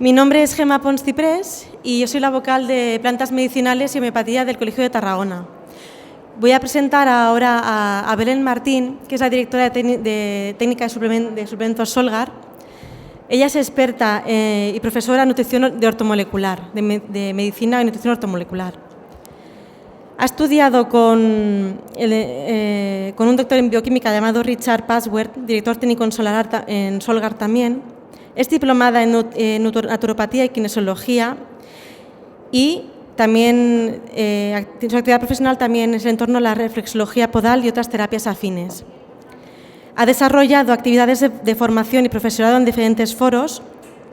Mi nombre es Gemma Pons Ciprés y yo soy la vocal de Plantas Medicinales y Homeopatía del Colegio de Tarragona. Voy a presentar ahora a Belén Martín, que es la directora de Técnica de Suplementos Solgar. Ella es experta y profesora en nutrición de ortomolecular, de medicina y nutrición ortomolecular. Ha estudiado con un doctor en bioquímica llamado Richard Passworth, director técnico en Solgar también. Es diplomada en naturopatía y kinesiología y también su actividad profesional también es en torno a la reflexología podal y otras terapias afines. Ha desarrollado actividades de formación y profesorado en diferentes foros,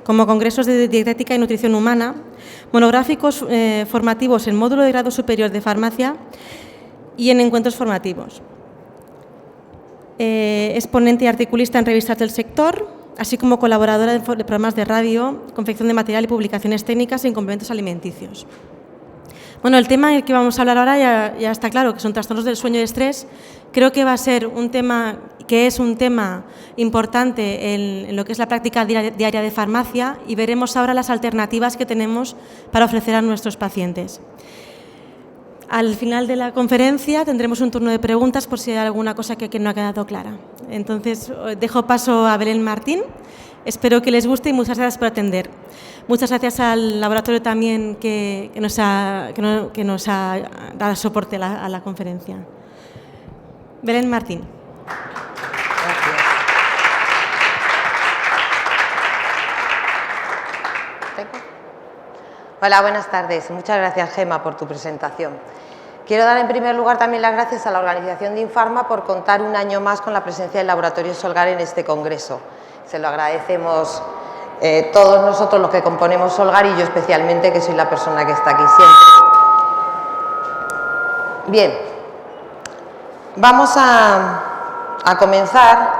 como congresos de dietética y nutrición humana, monográficos formativos en módulo de grado superior de farmacia y en encuentros formativos. Es ponente y articulista en revistas del sector, así como colaboradora de programas de radio, confección de material y publicaciones técnicas en complementos alimenticios. Bueno, el tema en el que vamos a hablar ahora ya está claro, que son trastornos del sueño y estrés. Creo que va a ser un tema importante en lo que es la práctica diaria de farmacia y veremos ahora las alternativas que tenemos para ofrecer a nuestros pacientes. Al final de la conferencia tendremos un turno de preguntas por si hay alguna cosa que no ha quedado clara. Entonces, dejo paso a Belén Martín. Espero que les guste y muchas gracias por atender. Muchas gracias al laboratorio también que nos ha dado soporte a la conferencia. Belén Martín. Hola, buenas tardes. Muchas gracias, Gemma, por tu presentación. Quiero dar en primer lugar también las gracias a la organización de Infarma por contar un año más con la presencia del Laboratorio Solgar en este congreso. Se lo agradecemos todos nosotros los que componemos Solgar y yo especialmente, que soy la persona que está aquí siempre. Bien, vamos a comenzar.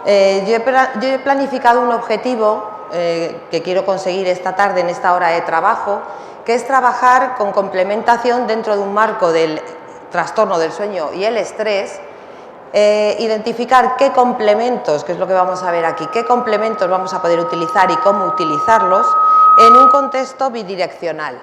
Yo he planificado un objetivo que quiero conseguir esta tarde en esta hora de trabajo, que es trabajar con complementación dentro de un marco del trastorno del sueño y el estrés, identificar qué complementos, que es lo que vamos a ver aquí, qué complementos vamos a poder utilizar y cómo utilizarlos en un contexto bidireccional.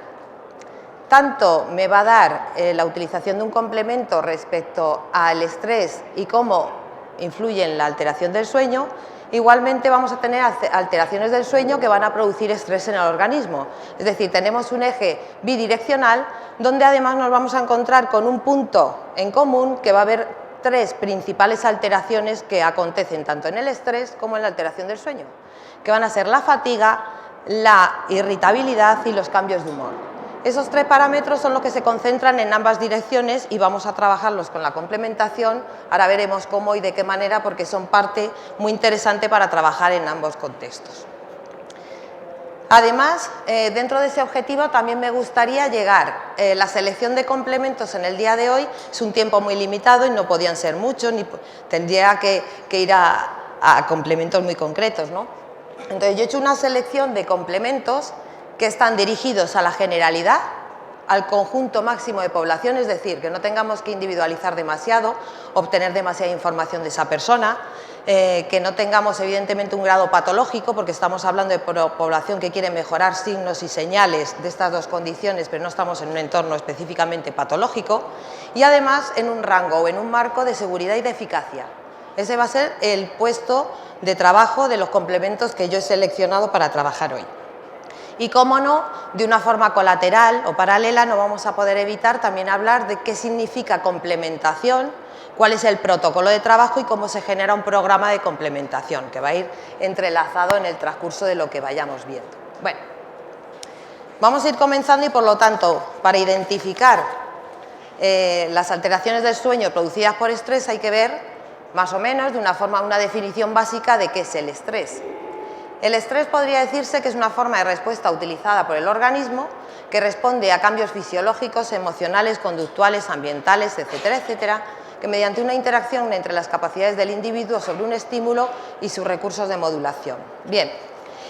Tanto me va a dar la utilización de un complemento respecto al estrés y cómo influye en la alteración del sueño. Igualmente vamos a tener alteraciones del sueño que van a producir estrés en el organismo. Es decir, tenemos un eje bidireccional donde además nos vamos a encontrar con un punto en común que va a haber tres principales alteraciones que acontecen tanto en el estrés como en la alteración del sueño, que van a ser la fatiga, la irritabilidad y los cambios de humor. Esos tres parámetros son los que se concentran en ambas direcciones y vamos a trabajarlos con la complementación. Ahora veremos cómo y de qué manera, porque son parte muy interesante para trabajar en ambos contextos. Además, dentro de ese objetivo también me gustaría llegar. La selección de complementos en el día de hoy es un tiempo muy limitado y no podían ser muchos, ni tendría que ir a complementos muy concretos, ¿no? Entonces yo he hecho una selección de complementos que están dirigidos a la generalidad, al conjunto máximo de población, es decir, que no tengamos que individualizar demasiado, obtener demasiada información de esa persona, que no tengamos evidentemente un grado patológico, porque estamos hablando de población que quiere mejorar signos y señales de estas dos condiciones, pero no estamos en un entorno específicamente patológico, y además en un rango o en un marco de seguridad y de eficacia. Ese va a ser el puesto de trabajo de los complementos que yo he seleccionado para trabajar hoy. Y cómo no, de una forma colateral o paralela no vamos a poder evitar también hablar de qué significa complementación, cuál es el protocolo de trabajo y cómo se genera un programa de complementación, que va a ir entrelazado en el transcurso de lo que vayamos viendo. Bueno, vamos a ir comenzando y por lo tanto, para identificar las alteraciones del sueño producidas por estrés hay que ver más o menos de una forma una definición básica de qué es el estrés. El estrés podría decirse que es una forma de respuesta utilizada por el organismo que responde a cambios fisiológicos, emocionales, conductuales, ambientales, etcétera, etcétera, que mediante una interacción entre las capacidades del individuo sobre un estímulo y sus recursos de modulación. Bien,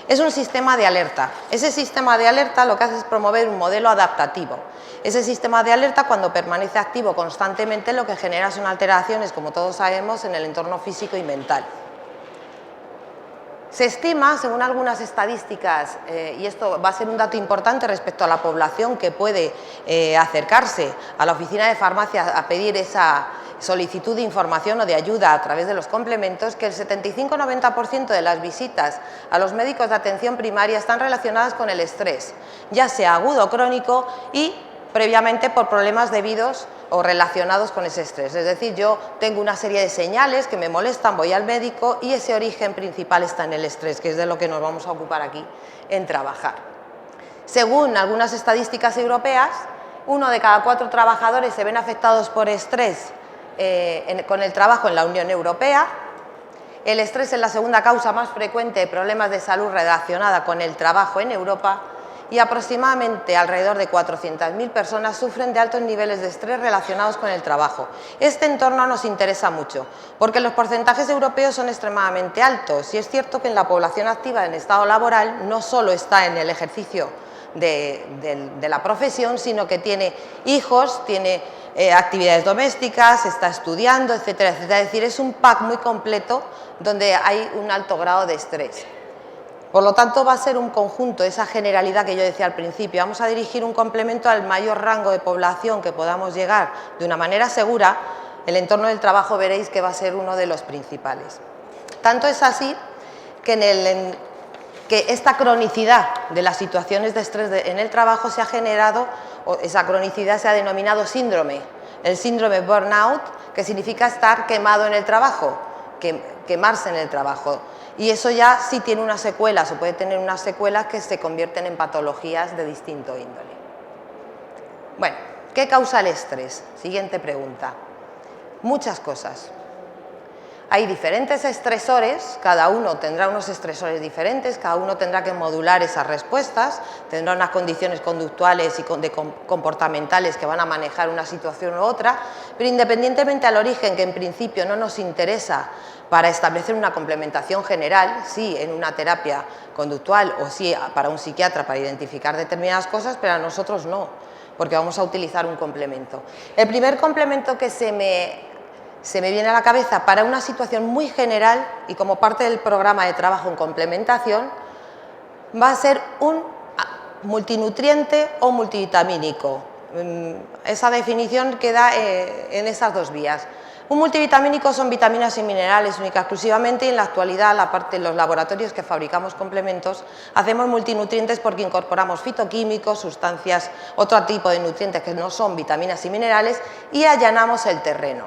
es un sistema de alerta. Ese sistema de alerta lo que hace es promover un modelo adaptativo. Ese sistema de alerta, cuando permanece activo constantemente, lo que genera son alteraciones, como todos sabemos, en el entorno físico y mental. Se estima, según algunas estadísticas, y esto va a ser un dato importante respecto a la población que puede acercarse a la oficina de farmacia a pedir esa solicitud de información o de ayuda a través de los complementos, que el 75-90% de las visitas a los médicos de atención primaria están relacionadas con el estrés, ya sea agudo o crónico, y previamente por problemas debidos o relacionados con ese estrés. Es decir, yo tengo una serie de señales que me molestan, voy al médico y ese origen principal está en el estrés, que es de lo que nos vamos a ocupar aquí en trabajar. Según algunas estadísticas europeas, 1 de cada 4 trabajadores se ven afectados por estrés con el trabajo en la Unión Europea. El estrés es la segunda causa más frecuente de problemas de salud relacionada con el trabajo en Europa, y aproximadamente alrededor de 400.000 personas sufren de altos niveles de estrés relacionados con el trabajo. Este entorno nos interesa mucho, porque los porcentajes europeos son extremadamente altos, y es cierto que en la población activa en estado laboral no solo está en el ejercicio de la profesión, sino que tiene hijos, tiene actividades domésticas, está estudiando, etcétera, etcétera. Es decir, es un pack muy completo donde hay un alto grado de estrés. Por lo tanto, va a ser un conjunto, esa generalidad que yo decía al principio. Vamos a dirigir un complemento al mayor rango de población que podamos llegar de una manera segura. El entorno del trabajo veréis que va a ser uno de los principales. Tanto es así que, que esta cronicidad de las situaciones de estrés en el trabajo se ha generado, o esa cronicidad se ha denominado síndrome. El síndrome burnout, que significa estar quemado en el trabajo, quemarse en el trabajo. Y eso ya sí tiene unas secuelas, o puede tener unas secuelas que se convierten en patologías de distinto índole. Bueno, ¿qué causa el estrés? Siguiente pregunta. Muchas cosas. Hay diferentes estresores, cada uno tendrá unos estresores diferentes, cada uno tendrá que modular esas respuestas, tendrá unas condiciones conductuales y comportamentales que van a manejar una situación u otra, pero independientemente al origen, que en principio no nos interesa para establecer una complementación general, sí en una terapia conductual o sí para un psiquiatra para identificar determinadas cosas, pero a nosotros no, porque vamos a utilizar un complemento. El primer complemento que se me viene a la cabeza para una situación muy general y como parte del programa de trabajo en complementación va a ser un multinutriente o multivitamínico. Esa definición queda en esas dos vías. Un multivitamínico son vitaminas y minerales única y exclusivamente, y en la actualidad, aparte de los laboratorios que fabricamos complementos, hacemos multinutrientes porque incorporamos fitoquímicos, sustancias, otro tipo de nutrientes que no son vitaminas y minerales, y allanamos el terreno.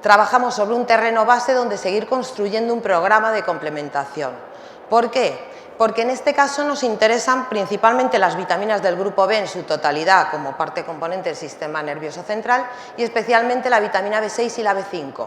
Trabajamos sobre un terreno base donde seguir construyendo un programa de complementación. ¿Por qué? Porque en este caso nos interesan principalmente las vitaminas del grupo B en su totalidad como parte componente del sistema nervioso central, y especialmente la vitamina B6 y la B5.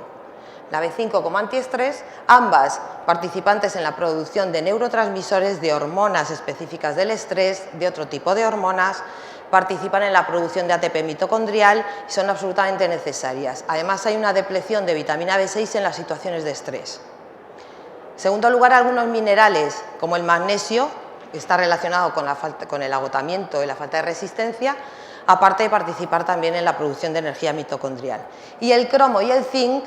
La B5 como antiestrés, ambas participantes en la producción de neurotransmisores, de hormonas específicas del estrés, de otro tipo de hormonas, participan en la producción de ATP mitocondrial y son absolutamente necesarias. Además, hay una depleción de vitamina B6 en las situaciones de estrés. En segundo lugar, algunos minerales, como el magnesio, que está relacionado con el agotamiento y la falta de resistencia, aparte de participar también en la producción de energía mitocondrial. Y el cromo y el zinc,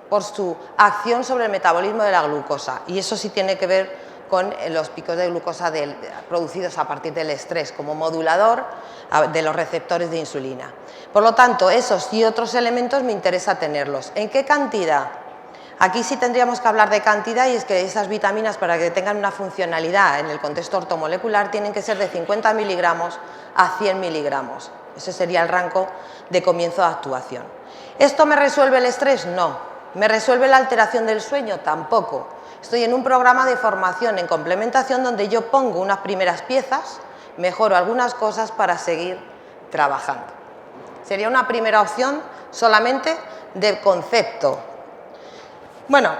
por su acción sobre el metabolismo de la glucosa, y eso sí tiene que ver con los picos de glucosa producidos a partir del estrés, como modulador de los receptores de insulina. Por lo tanto, esos y otros elementos me interesa tenerlos. ¿En qué cantidad? Aquí sí tendríamos que hablar de cantidad, y es que esas vitaminas, para que tengan una funcionalidad en el contexto ortomolecular, tienen que ser de 50 miligramos a 100 miligramos. Ese sería el rango de comienzo de actuación. ¿Esto me resuelve el estrés? No. ¿Me resuelve la alteración del sueño? Tampoco. Estoy en un programa de formación en complementación donde yo pongo unas primeras piezas, mejoro algunas cosas para seguir trabajando. Sería una primera opción solamente de concepto. Bueno,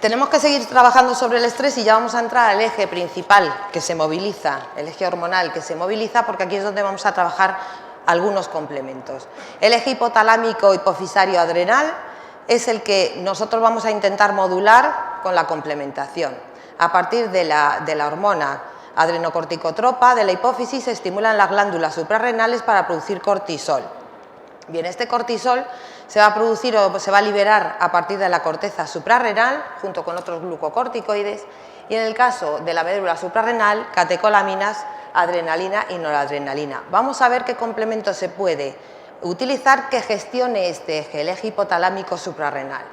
tenemos que seguir trabajando sobre el estrés y ya vamos a entrar al eje principal que se moviliza, el eje hormonal que se moviliza, porque aquí es donde vamos a trabajar algunos complementos. El eje hipotalámico hipofisario adrenal es el que nosotros vamos a intentar modular con la complementación. A partir de la hormona adrenocorticotropa de la hipófisis se estimulan las glándulas suprarrenales para producir cortisol. Bien, este cortisol se va a producir o se va a liberar a partir de la corteza suprarrenal junto con otros glucocorticoides, Y en el caso de la médula suprarrenal, catecolaminas, adrenalina y noradrenalina. Vamos a ver qué complemento se puede utilizar que gestione este eje, el eje hipotalámico suprarrenal.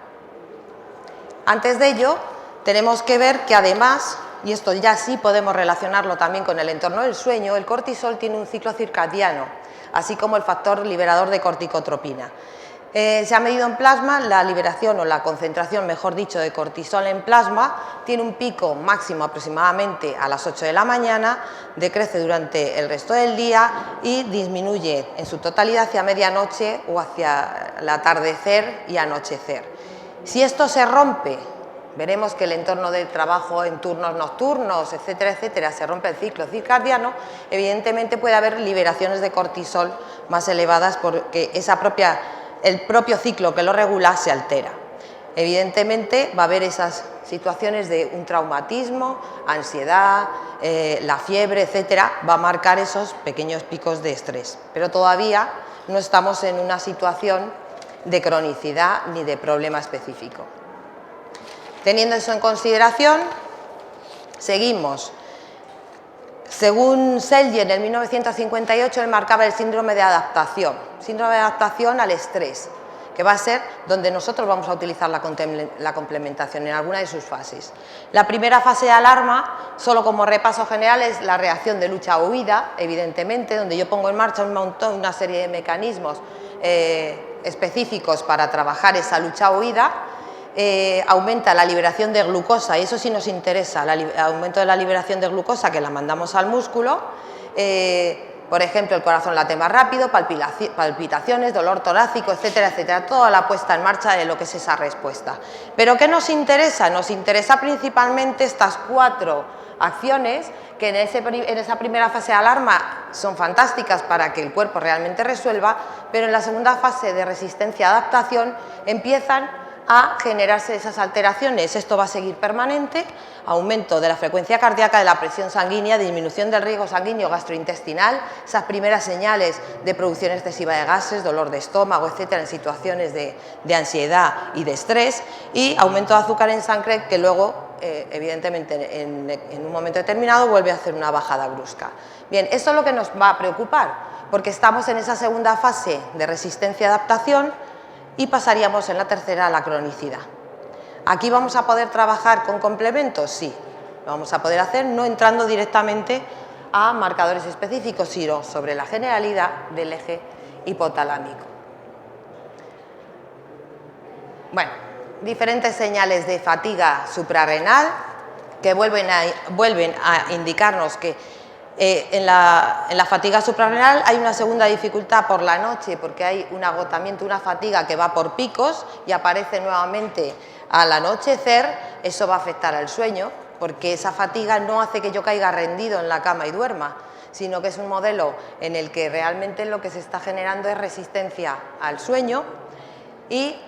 Antes de ello, tenemos que ver que además, y esto ya sí podemos relacionarlo también con el entorno del sueño, el cortisol tiene un ciclo circadiano, así como el factor liberador de corticotropina. Se ha medido en plasma la liberación o la concentración, mejor dicho, de cortisol en plasma, tiene un pico máximo aproximadamente a las 8 de la mañana, decrece durante el resto del día y disminuye en su totalidad hacia medianoche o hacia el atardecer y anochecer. Si esto se rompe, veremos que el entorno de trabajo en turnos nocturnos, etcétera, etcétera, se rompe el ciclo circadiano, evidentemente puede haber liberaciones de cortisol más elevadas porque el propio ciclo que lo regula se altera. Evidentemente va a haber esas situaciones de un traumatismo, ansiedad, la fiebre, etcétera, va a marcar esos pequeños picos de estrés, pero todavía no estamos en una situación de cronicidad ni de problema específico. Teniendo eso en consideración, seguimos. Según Selye, en 1958, él marcaba el síndrome de adaptación al estrés, que va a ser donde nosotros vamos a utilizar la complementación en alguna de sus fases. La primera fase de alarma, solo como repaso general, es la reacción de lucha o huida, evidentemente, donde yo pongo en marcha una serie de mecanismos específicos para trabajar esa lucha o huida. Aumenta la liberación de glucosa, y eso sí nos interesa, el aumento de la liberación de glucosa que la mandamos al músculo, por ejemplo, el corazón late más rápido, palpitaciones, dolor torácico, etcétera, etcétera, toda la puesta en marcha de lo que es esa respuesta. Pero ¿qué nos interesa? Nos interesa principalmente estas 4 acciones que en esa primera fase de alarma son fantásticas para que el cuerpo realmente resuelva, pero en la segunda fase de resistencia-adaptación empiezan a generarse esas alteraciones. Esto va a seguir permanente, aumento de la frecuencia cardíaca, de la presión sanguínea, disminución del riego sanguíneo gastrointestinal, esas primeras señales de producción excesiva de gases, dolor de estómago, etcétera, en situaciones de ansiedad y de estrés, y aumento de azúcar en sangre que luego, evidentemente, en un momento determinado vuelve a hacer una bajada brusca. Bien, esto es lo que nos va a preocupar, porque estamos en esa segunda fase de resistencia-adaptación y pasaríamos en la tercera a la cronicidad. ¿Aquí vamos a poder trabajar con complementos? Sí, lo vamos a poder hacer no entrando directamente a marcadores específicos, sino sobre la generalidad del eje hipotalámico. Bueno, diferentes señales de fatiga suprarrenal que vuelven a indicarnos que en la fatiga suprarrenal hay una segunda dificultad por la noche, porque hay un agotamiento, una fatiga que va por picos y aparece nuevamente al anochecer. Eso va a afectar al sueño, porque esa fatiga no hace que yo caiga rendido en la cama y duerma, sino que es un modelo en el que realmente lo que se está generando es resistencia al sueño y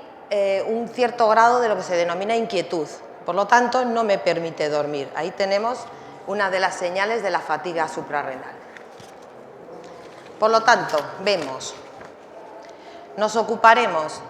un cierto grado de lo que se denomina inquietud. Por lo tanto, no me permite dormir. Ahí tenemos una de las señales de la fatiga suprarrenal. Por lo tanto, nos ocuparemos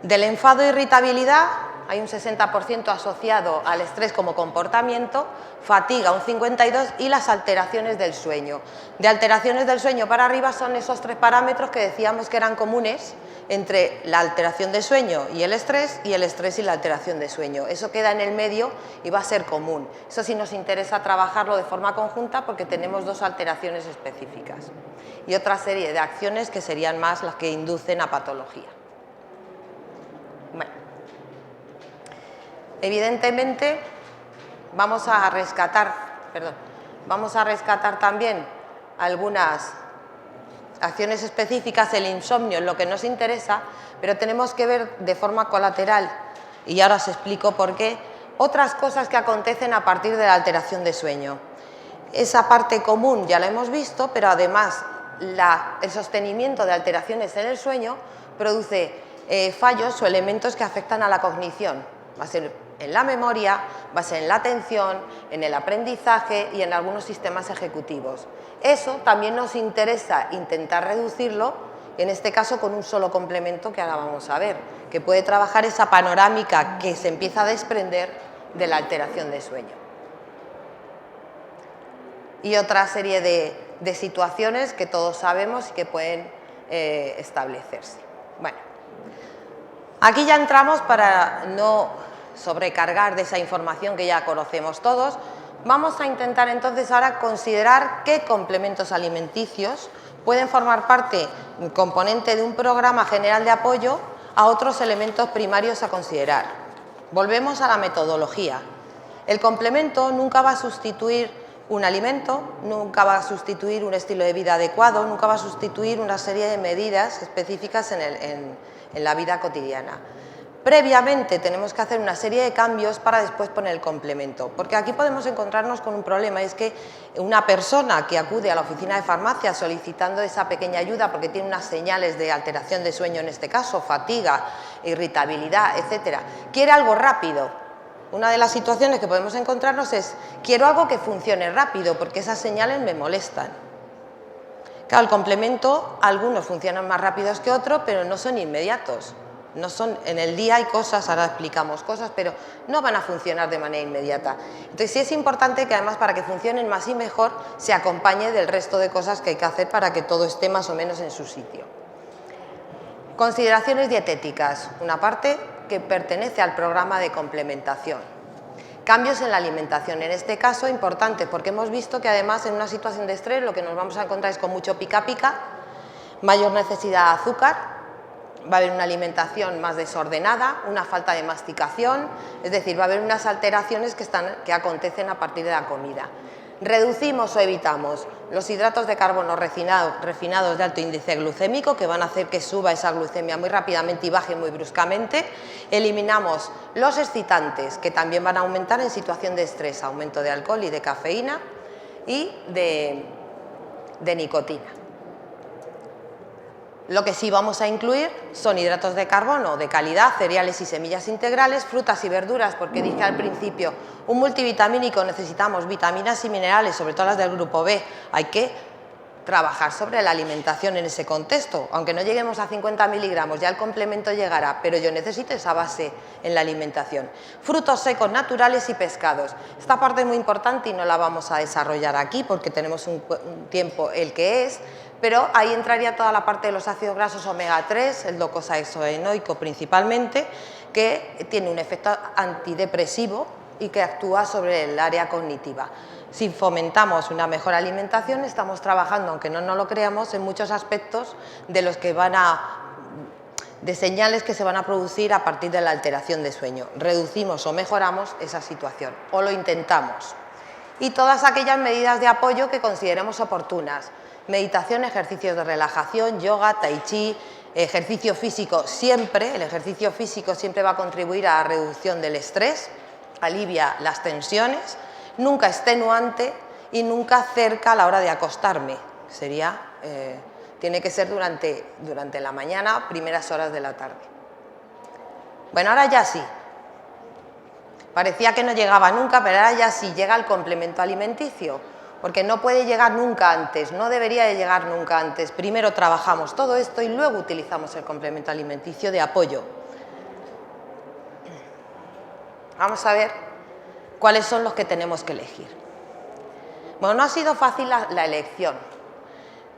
del enfado e irritabilidad, hay un 60% asociado al estrés como comportamiento, fatiga un 52% y las alteraciones del sueño. De alteraciones del sueño para arriba son esos 3 parámetros que decíamos que eran comunes entre la alteración de sueño y el estrés y la alteración de sueño. Eso queda en el medio y va a ser común. Eso sí nos interesa trabajarlo de forma conjunta porque tenemos 2 alteraciones específicas y otra serie de acciones que serían más las que inducen a patología. Bueno, evidentemente vamos a rescatar también algunas acciones específicas. El insomnio es lo que nos interesa, pero tenemos que ver de forma colateral, y ahora os explico por qué, otras cosas que acontecen a partir de la alteración de sueño. Esa parte común ya la hemos visto, pero además el sostenimiento de alteraciones en el sueño produce fallos o elementos que afectan a la cognición. Va a ser en la memoria, va a ser en la atención, en el aprendizaje y en algunos sistemas ejecutivos. Eso también nos interesa intentar reducirlo, en este caso con un solo complemento que ahora vamos a ver, que puede trabajar esa panorámica que se empieza a desprender de la alteración de sueño. y otra serie de situaciones que todos sabemos y que pueden establecerse. Bueno, aquí ya entramos, para no sobrecargar de esa información que ya conocemos todos. Vamos a intentar entonces ahora considerar qué complementos alimenticios pueden formar parte, componente de un programa general de apoyo a otros elementos primarios a considerar. Volvemos a la metodología. El complemento nunca va a sustituir un alimento, nunca va a sustituir un estilo de vida adecuado, nunca va a sustituir una serie de medidas específicas en la vida cotidiana. Previamente tenemos que hacer una serie de cambios para después poner el complemento, porque aquí podemos encontrarnos con un problema, y es que una persona que acude a la oficina de farmacia solicitando esa pequeña ayuda porque tiene unas señales de alteración de sueño, en este caso, fatiga, irritabilidad, etcétera, quiere algo rápido. Una de las situaciones que podemos encontrarnos es: quiero algo que funcione rápido porque esas señales me molestan. Claro, el complemento, algunos funcionan más rápidos que otros, pero no son inmediatos. No son, en el día hay cosas, ahora explicamos cosas, pero no van a funcionar de manera inmediata. Entonces sí es importante que, además, para que funcionen más y mejor, se acompañe del resto de cosas que hay que hacer para que todo esté más o menos en su sitio. Consideraciones dietéticas, una parte que pertenece al programa de complementación. Cambios en la alimentación, en este caso importante, porque hemos visto que además en una situación de estrés lo que nos vamos a encontrar es con mucho pica-pica, mayor necesidad de azúcar, va a haber una alimentación más desordenada, una falta de masticación, es decir, va a haber unas alteraciones que acontecen a partir de la comida. Reducimos o evitamos los hidratos de carbono refinados de alto índice glucémico, que van a hacer que suba esa glucemia muy rápidamente y baje muy bruscamente. Eliminamos los excitantes, que también van a aumentar en situación de estrés, aumento de alcohol y de cafeína y de nicotina. Lo que sí vamos a incluir son hidratos de carbono de calidad, cereales y semillas integrales, frutas y verduras, porque dije al principio, un multivitamínico necesitamos vitaminas y minerales, sobre todo las del grupo B. Hay que trabajar sobre la alimentación en ese contexto. Aunque no lleguemos a 50 miligramos, ya el complemento llegará, pero yo necesito esa base en la alimentación. Frutos secos naturales y pescados. Esta parte es muy importante y no la vamos a desarrollar aquí porque tenemos un tiempo el que es, pero ahí entraría toda la parte de los ácidos grasos omega 3, el docosahexaenoico principalmente, que tiene un efecto antidepresivo y que actúa sobre el área cognitiva. Si fomentamos una mejor alimentación, estamos trabajando, aunque no lo creamos, en muchos aspectos de señales que se van a producir a partir de la alteración de sueño. Reducimos o mejoramos esa situación, o lo intentamos. Y todas aquellas medidas de apoyo que consideremos oportunas. Meditación, ejercicios de relajación, yoga, tai chi, ejercicio físico siempre. El ejercicio físico siempre va a contribuir a la reducción del estrés, alivia las tensiones, nunca extenuante y nunca cerca a la hora de acostarme. Tiene que ser durante la mañana, primeras horas de la tarde. Bueno, ahora ya sí. Parecía que no llegaba nunca, pero ahora ya sí llega el complemento alimenticio, porque no puede llegar nunca antes, no debería de llegar nunca antes. Primero trabajamos todo esto y luego utilizamos el complemento alimenticio de apoyo. Vamos a ver cuáles son los que tenemos que elegir. Bueno, no ha sido fácil la elección,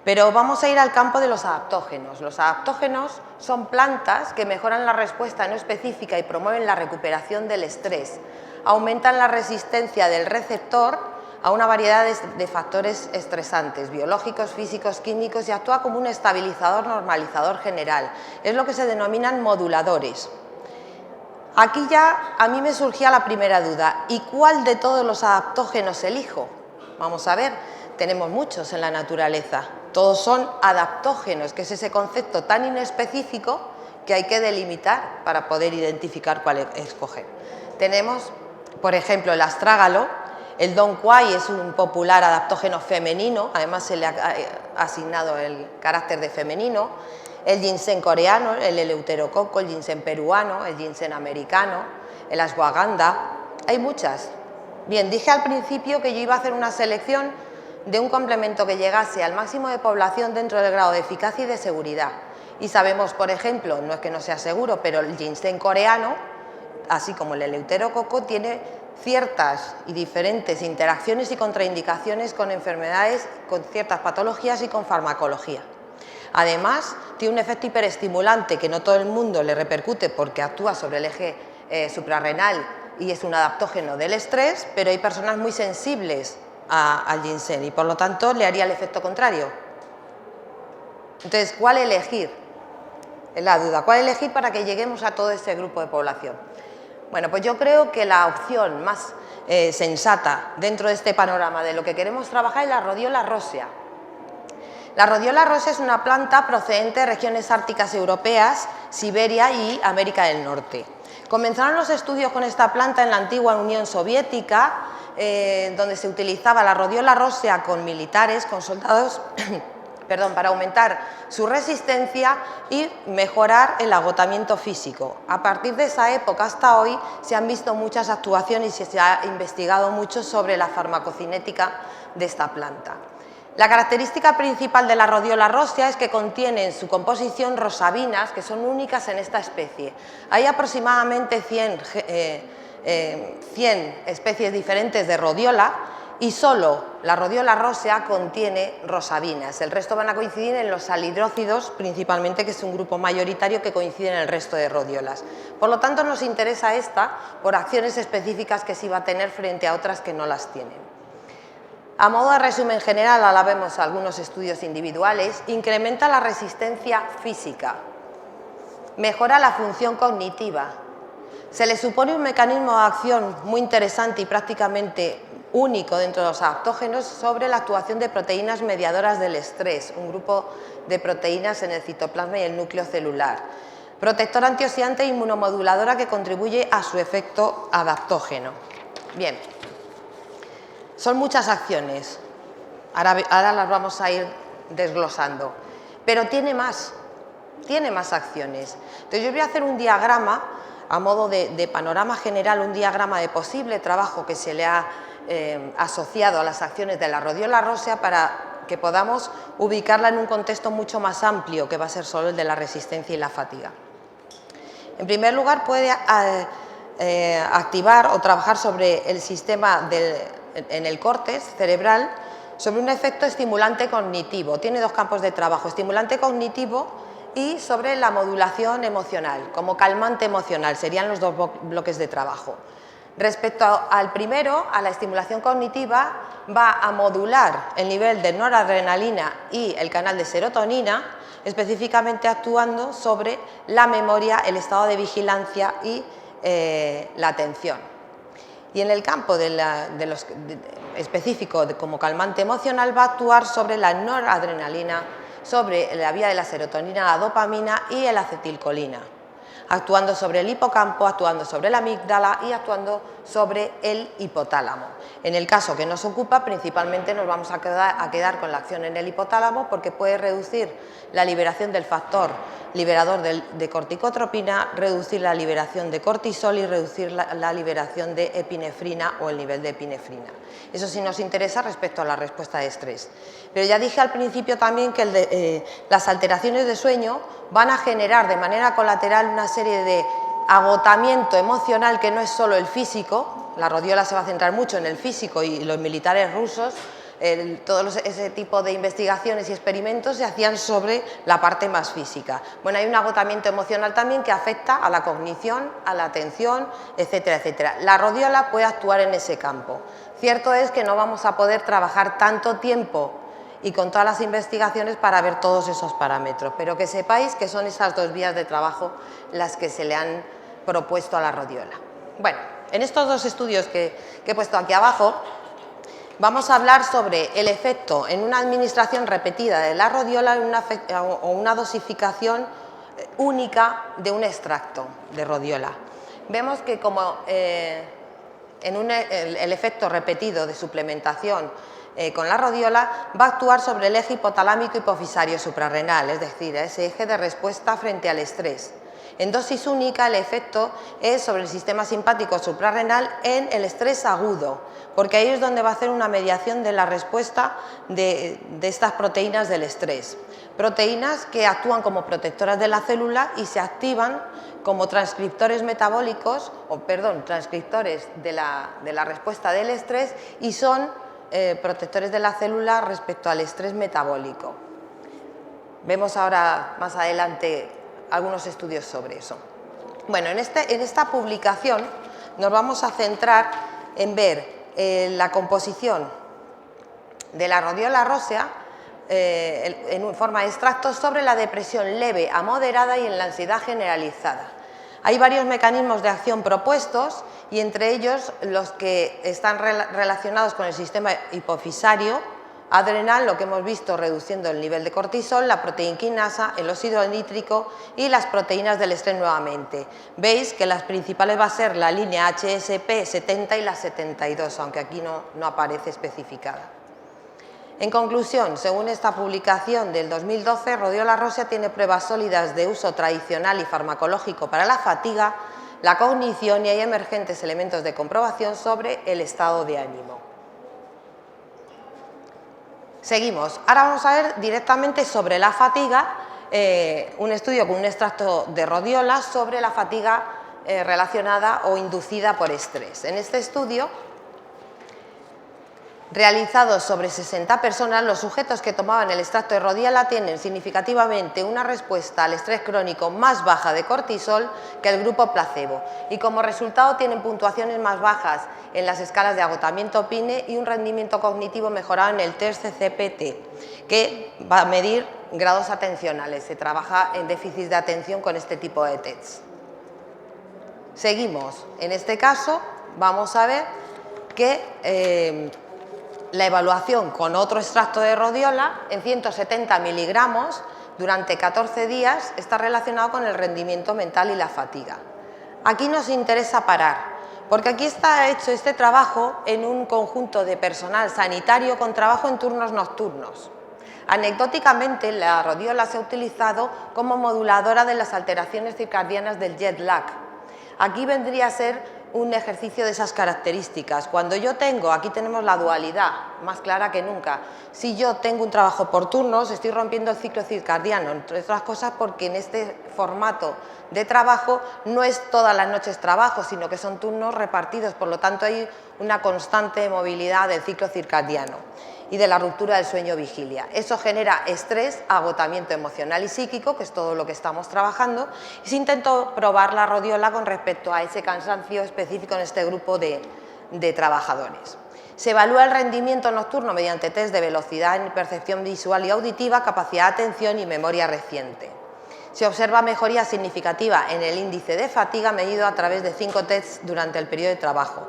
pero vamos a ir al campo de los adaptógenos. Los adaptógenos son plantas que mejoran la respuesta no específica y promueven la recuperación del estrés, aumentan la resistencia del receptor a una variedad de factores estresantes, biológicos, físicos, químicos, y actúa como un estabilizador normalizador general. Es lo que se denominan moduladores. Aquí ya a mí me surgía la primera duda: ¿y cuál de todos los adaptógenos elijo? Vamos a ver, tenemos muchos en la naturaleza, todos son adaptógenos, que es ese concepto tan inespecífico que hay que delimitar para poder identificar cuál escoger. Tenemos, por ejemplo, el astrágalo. El Dong Quai es un popular adaptógeno femenino, además se le ha asignado el carácter de femenino. El ginseng coreano, el eleuterococo, el ginseng peruano, el ginseng americano, el ashwagandha, hay muchas. Bien, dije al principio que yo iba a hacer una selección de un complemento que llegase al máximo de población dentro del grado de eficacia y de seguridad. Y sabemos, por ejemplo, no es que no sea seguro, pero el ginseng coreano, así como el eleuterococo, tiene ciertas y diferentes interacciones y contraindicaciones con enfermedades, con ciertas patologías y con farmacología. Además, tiene un efecto hiperestimulante que no todo el mundo le repercute porque actúa sobre el eje suprarrenal y es un adaptógeno del estrés, pero hay personas muy sensibles al ginseng y por lo tanto le haría el efecto contrario. Entonces, ¿cuál elegir? Es la duda. ¿Cuál elegir para que lleguemos a todo ese grupo de población? Bueno, pues yo creo que la opción más sensata dentro de este panorama de lo que queremos trabajar es la Rhodiola rosea. La Rhodiola rosea es una planta procedente de regiones árticas europeas, Siberia y América del Norte. Comenzaron los estudios con esta planta en la antigua Unión Soviética, donde se utilizaba la Rhodiola rosea con militares, con soldados, para aumentar su resistencia y mejorar el agotamiento físico. A partir de esa época hasta hoy se han visto muchas actuaciones y se ha investigado mucho sobre la farmacocinética de esta planta. La característica principal de la Rhodiola rosea es que contiene en su composición rosabinas, que son únicas en esta especie. Hay aproximadamente 100 especies diferentes de Rhodiola y solo la Rhodiola rosea contiene rosabinas. El resto van a coincidir en los salidrócidos, principalmente, que es un grupo mayoritario que coincide en el resto de rodiolas. Por lo tanto, nos interesa esta por acciones específicas que sí va a tener frente a otras que no las tienen. A modo de resumen general, ahora vemos algunos estudios individuales, incrementa la resistencia física, mejora la función cognitiva, se le supone un mecanismo de acción muy interesante y prácticamente único dentro de los adaptógenos sobre la actuación de proteínas mediadoras del estrés, un grupo de proteínas en el citoplasma y el núcleo celular, protector antioxidante e inmunomoduladora que contribuye a su efecto adaptógeno. Bien. Son muchas acciones, ahora las vamos a ir desglosando, pero tiene más acciones. Entonces yo voy a hacer un diagrama, a modo de panorama general, un diagrama de posible trabajo que se le ha asociado a las acciones de la Rhodiola rosea para que podamos ubicarla en un contexto mucho más amplio, que va a ser solo el de la resistencia y la fatiga. En primer lugar, puede activar o trabajar sobre el sistema en el córtex cerebral sobre un efecto estimulante cognitivo. Tiene dos campos de trabajo, estimulante cognitivo y sobre la modulación emocional, como calmante emocional, serían los dos bloques de trabajo. Respecto al primero, a la estimulación cognitiva, va a modular el nivel de noradrenalina y el canal de serotonina, específicamente actuando sobre la memoria, el estado de vigilancia y la atención. Y en el campo específico como calmante emocional va a actuar sobre la noradrenalina, sobre la vía de la serotonina, la dopamina y el acetilcolina, actuando sobre el hipocampo, actuando sobre la amígdala y actuando sobre el hipotálamo. En el caso que nos ocupa, principalmente nos vamos a quedar con la acción en el hipotálamo porque puede reducir la liberación del factor liberador de corticotropina, reducir la liberación de cortisol y reducir la liberación de epinefrina o el nivel de epinefrina. Eso sí nos interesa respecto a la respuesta de estrés. Pero ya dije al principio también que las alteraciones de sueño van a generar de manera colateral una serie de agotamiento emocional que no es solo el físico. La Rhodiola se va a centrar mucho en el físico y los militares rusos, ese tipo de investigaciones y experimentos se hacían sobre la parte más física. Bueno, hay un agotamiento emocional también que afecta a la cognición, a la atención, etcétera, etcétera. La Rhodiola puede actuar en ese campo. Cierto es que no vamos a poder trabajar tanto tiempo y con todas las investigaciones para ver todos esos parámetros, pero que sepáis que son esas dos vías de trabajo las que se le han propuesto a la Rhodiola. Bueno, en estos dos estudios que he puesto aquí abajo, vamos a hablar sobre el efecto en una administración repetida de la Rhodiola o una dosificación única de un extracto de Rhodiola. Vemos que como el efecto repetido de suplementación con la Rhodiola va a actuar sobre el eje hipotalámico hipofisario suprarrenal, es decir, ese eje de respuesta frente al estrés. En dosis única el efecto es sobre el sistema simpático suprarrenal en el estrés agudo, porque ahí es donde va a hacer una mediación de la respuesta de estas proteínas del estrés. proteínas que actúan como protectoras de la célula y se activan como transcriptores metabólicos, transcriptores de la respuesta del estrés y son protectores de la célula respecto al estrés metabólico. Vemos ahora más adelante algunos estudios sobre eso. Bueno, en esta publicación nos vamos a centrar en ver la composición de la rodiola rósea en forma de extractos sobre la depresión leve a moderada y en la ansiedad generalizada. Hay varios mecanismos de acción propuestos y entre ellos los que están relacionados con el sistema hipofisario, adrenal, lo que hemos visto reduciendo el nivel de cortisol, la proteinquinasa, el óxido nítrico y las proteínas del estrés nuevamente. Veis que las principales va a ser la línea HSP70 y la 72, aunque aquí no aparece especificada. En conclusión, según esta publicación del 2012, rodiola rósea tiene pruebas sólidas de uso tradicional y farmacológico para la fatiga, la cognición y hay emergentes elementos de comprobación sobre el estado de ánimo. Seguimos. Ahora vamos a ver directamente sobre la fatiga, un estudio con un extracto de rodiola sobre la fatiga relacionada o inducida por estrés. En este estudio, realizado sobre 60 personas, los sujetos que tomaban el extracto de rodiola tienen significativamente una respuesta al estrés crónico más baja de cortisol que el grupo placebo y como resultado tienen puntuaciones más bajas en las escalas de agotamiento PINE y un rendimiento cognitivo mejorado en el test CPT, que va a medir grados atencionales. Se trabaja en déficit de atención con este tipo de tests. Seguimos. En este caso vamos a ver que la evaluación con otro extracto de rodiola en 170 miligramos durante 14 días está relacionado con el rendimiento mental y la fatiga. Aquí nos interesa parar, porque aquí está hecho este trabajo en un conjunto de personal sanitario con trabajo en turnos nocturnos. Anecdóticamente, la rodiola se ha utilizado como moduladora de las alteraciones circadianas del jet lag. Aquí vendría a ser un ejercicio de esas características. Cuando yo tengo, aquí tenemos la dualidad, más clara que nunca. Si yo tengo un trabajo por turnos, estoy rompiendo el ciclo circadiano, entre otras cosas porque en este formato de trabajo no es todas las noches trabajo, sino que son turnos repartidos, por lo tanto hay una constante movilidad del ciclo circadiano y de la ruptura del sueño-vigilia. Eso genera estrés, agotamiento emocional y psíquico, que es todo lo que estamos trabajando, y se intentó probar la rodiola con respecto a ese cansancio específico en este grupo de trabajadores. Se evalúa el rendimiento nocturno mediante test de velocidad en percepción visual y auditiva, capacidad de atención y memoria reciente. Se observa mejoría significativa en el índice de fatiga medido a través de 5 tests durante el periodo de trabajo.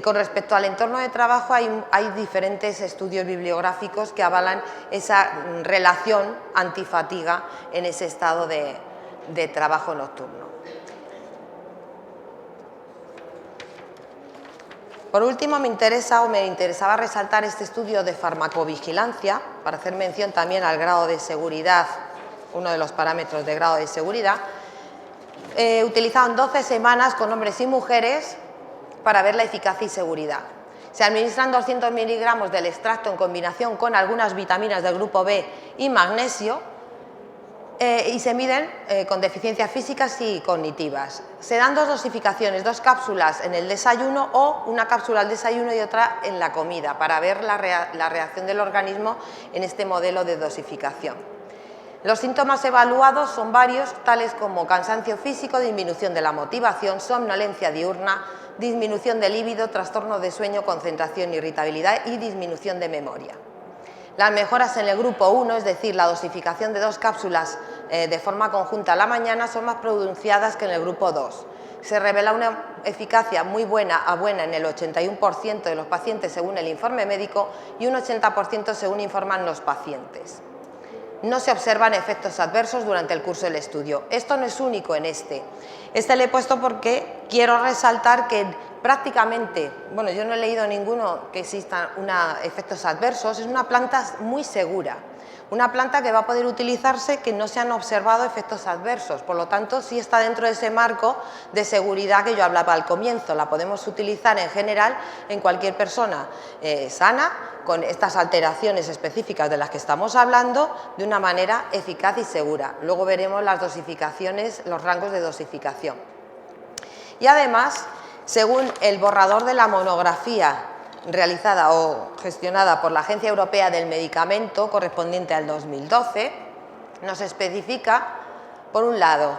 Con respecto al entorno de trabajo hay diferentes estudios bibliográficos que avalan esa relación antifatiga en ese estado de trabajo nocturno. Por último, me interesaba resaltar este estudio de farmacovigilancia para hacer mención también al grado de seguridad, uno de los parámetros de grado de seguridad, utilizado en 12 semanas con hombres y mujeres para ver la eficacia y seguridad. Se administran 200 miligramos del extracto en combinación con algunas vitaminas del grupo B y magnesio y se miden con deficiencias físicas y cognitivas. Se dan 2 dosificaciones, 2 cápsulas en el desayuno o una cápsula al desayuno y otra en la comida para ver la reacción del organismo en este modelo de dosificación. Los síntomas evaluados son varios, tales como cansancio físico, disminución de la motivación, somnolencia diurna, disminución del líbido, trastorno de sueño, concentración, irritabilidad y disminución de memoria. Las mejoras en el grupo 1, es decir, la dosificación de 2 cápsulas de forma conjunta a la mañana, son más pronunciadas que en el grupo 2. Se revela una eficacia muy buena a buena en el 81% de los pacientes según el informe médico y un 80% según informan los pacientes. No se observan efectos adversos durante el curso del estudio. Esto no es único en este. Este le he puesto porque quiero resaltar que prácticamente, yo no he leído ninguno que existan efectos adversos, es una planta muy segura. Una planta que va a poder utilizarse que no se han observado efectos adversos, por lo tanto sí está dentro de ese marco de seguridad que yo hablaba al comienzo. La podemos utilizar en general en cualquier persona sana, con estas alteraciones específicas de las que estamos hablando, de una manera eficaz y segura. Luego veremos las dosificaciones, los rangos de dosificación. Y además, según el borrador de la monografía realizada o gestionada por la Agencia Europea del Medicamento, correspondiente al 2012, nos especifica, por un lado,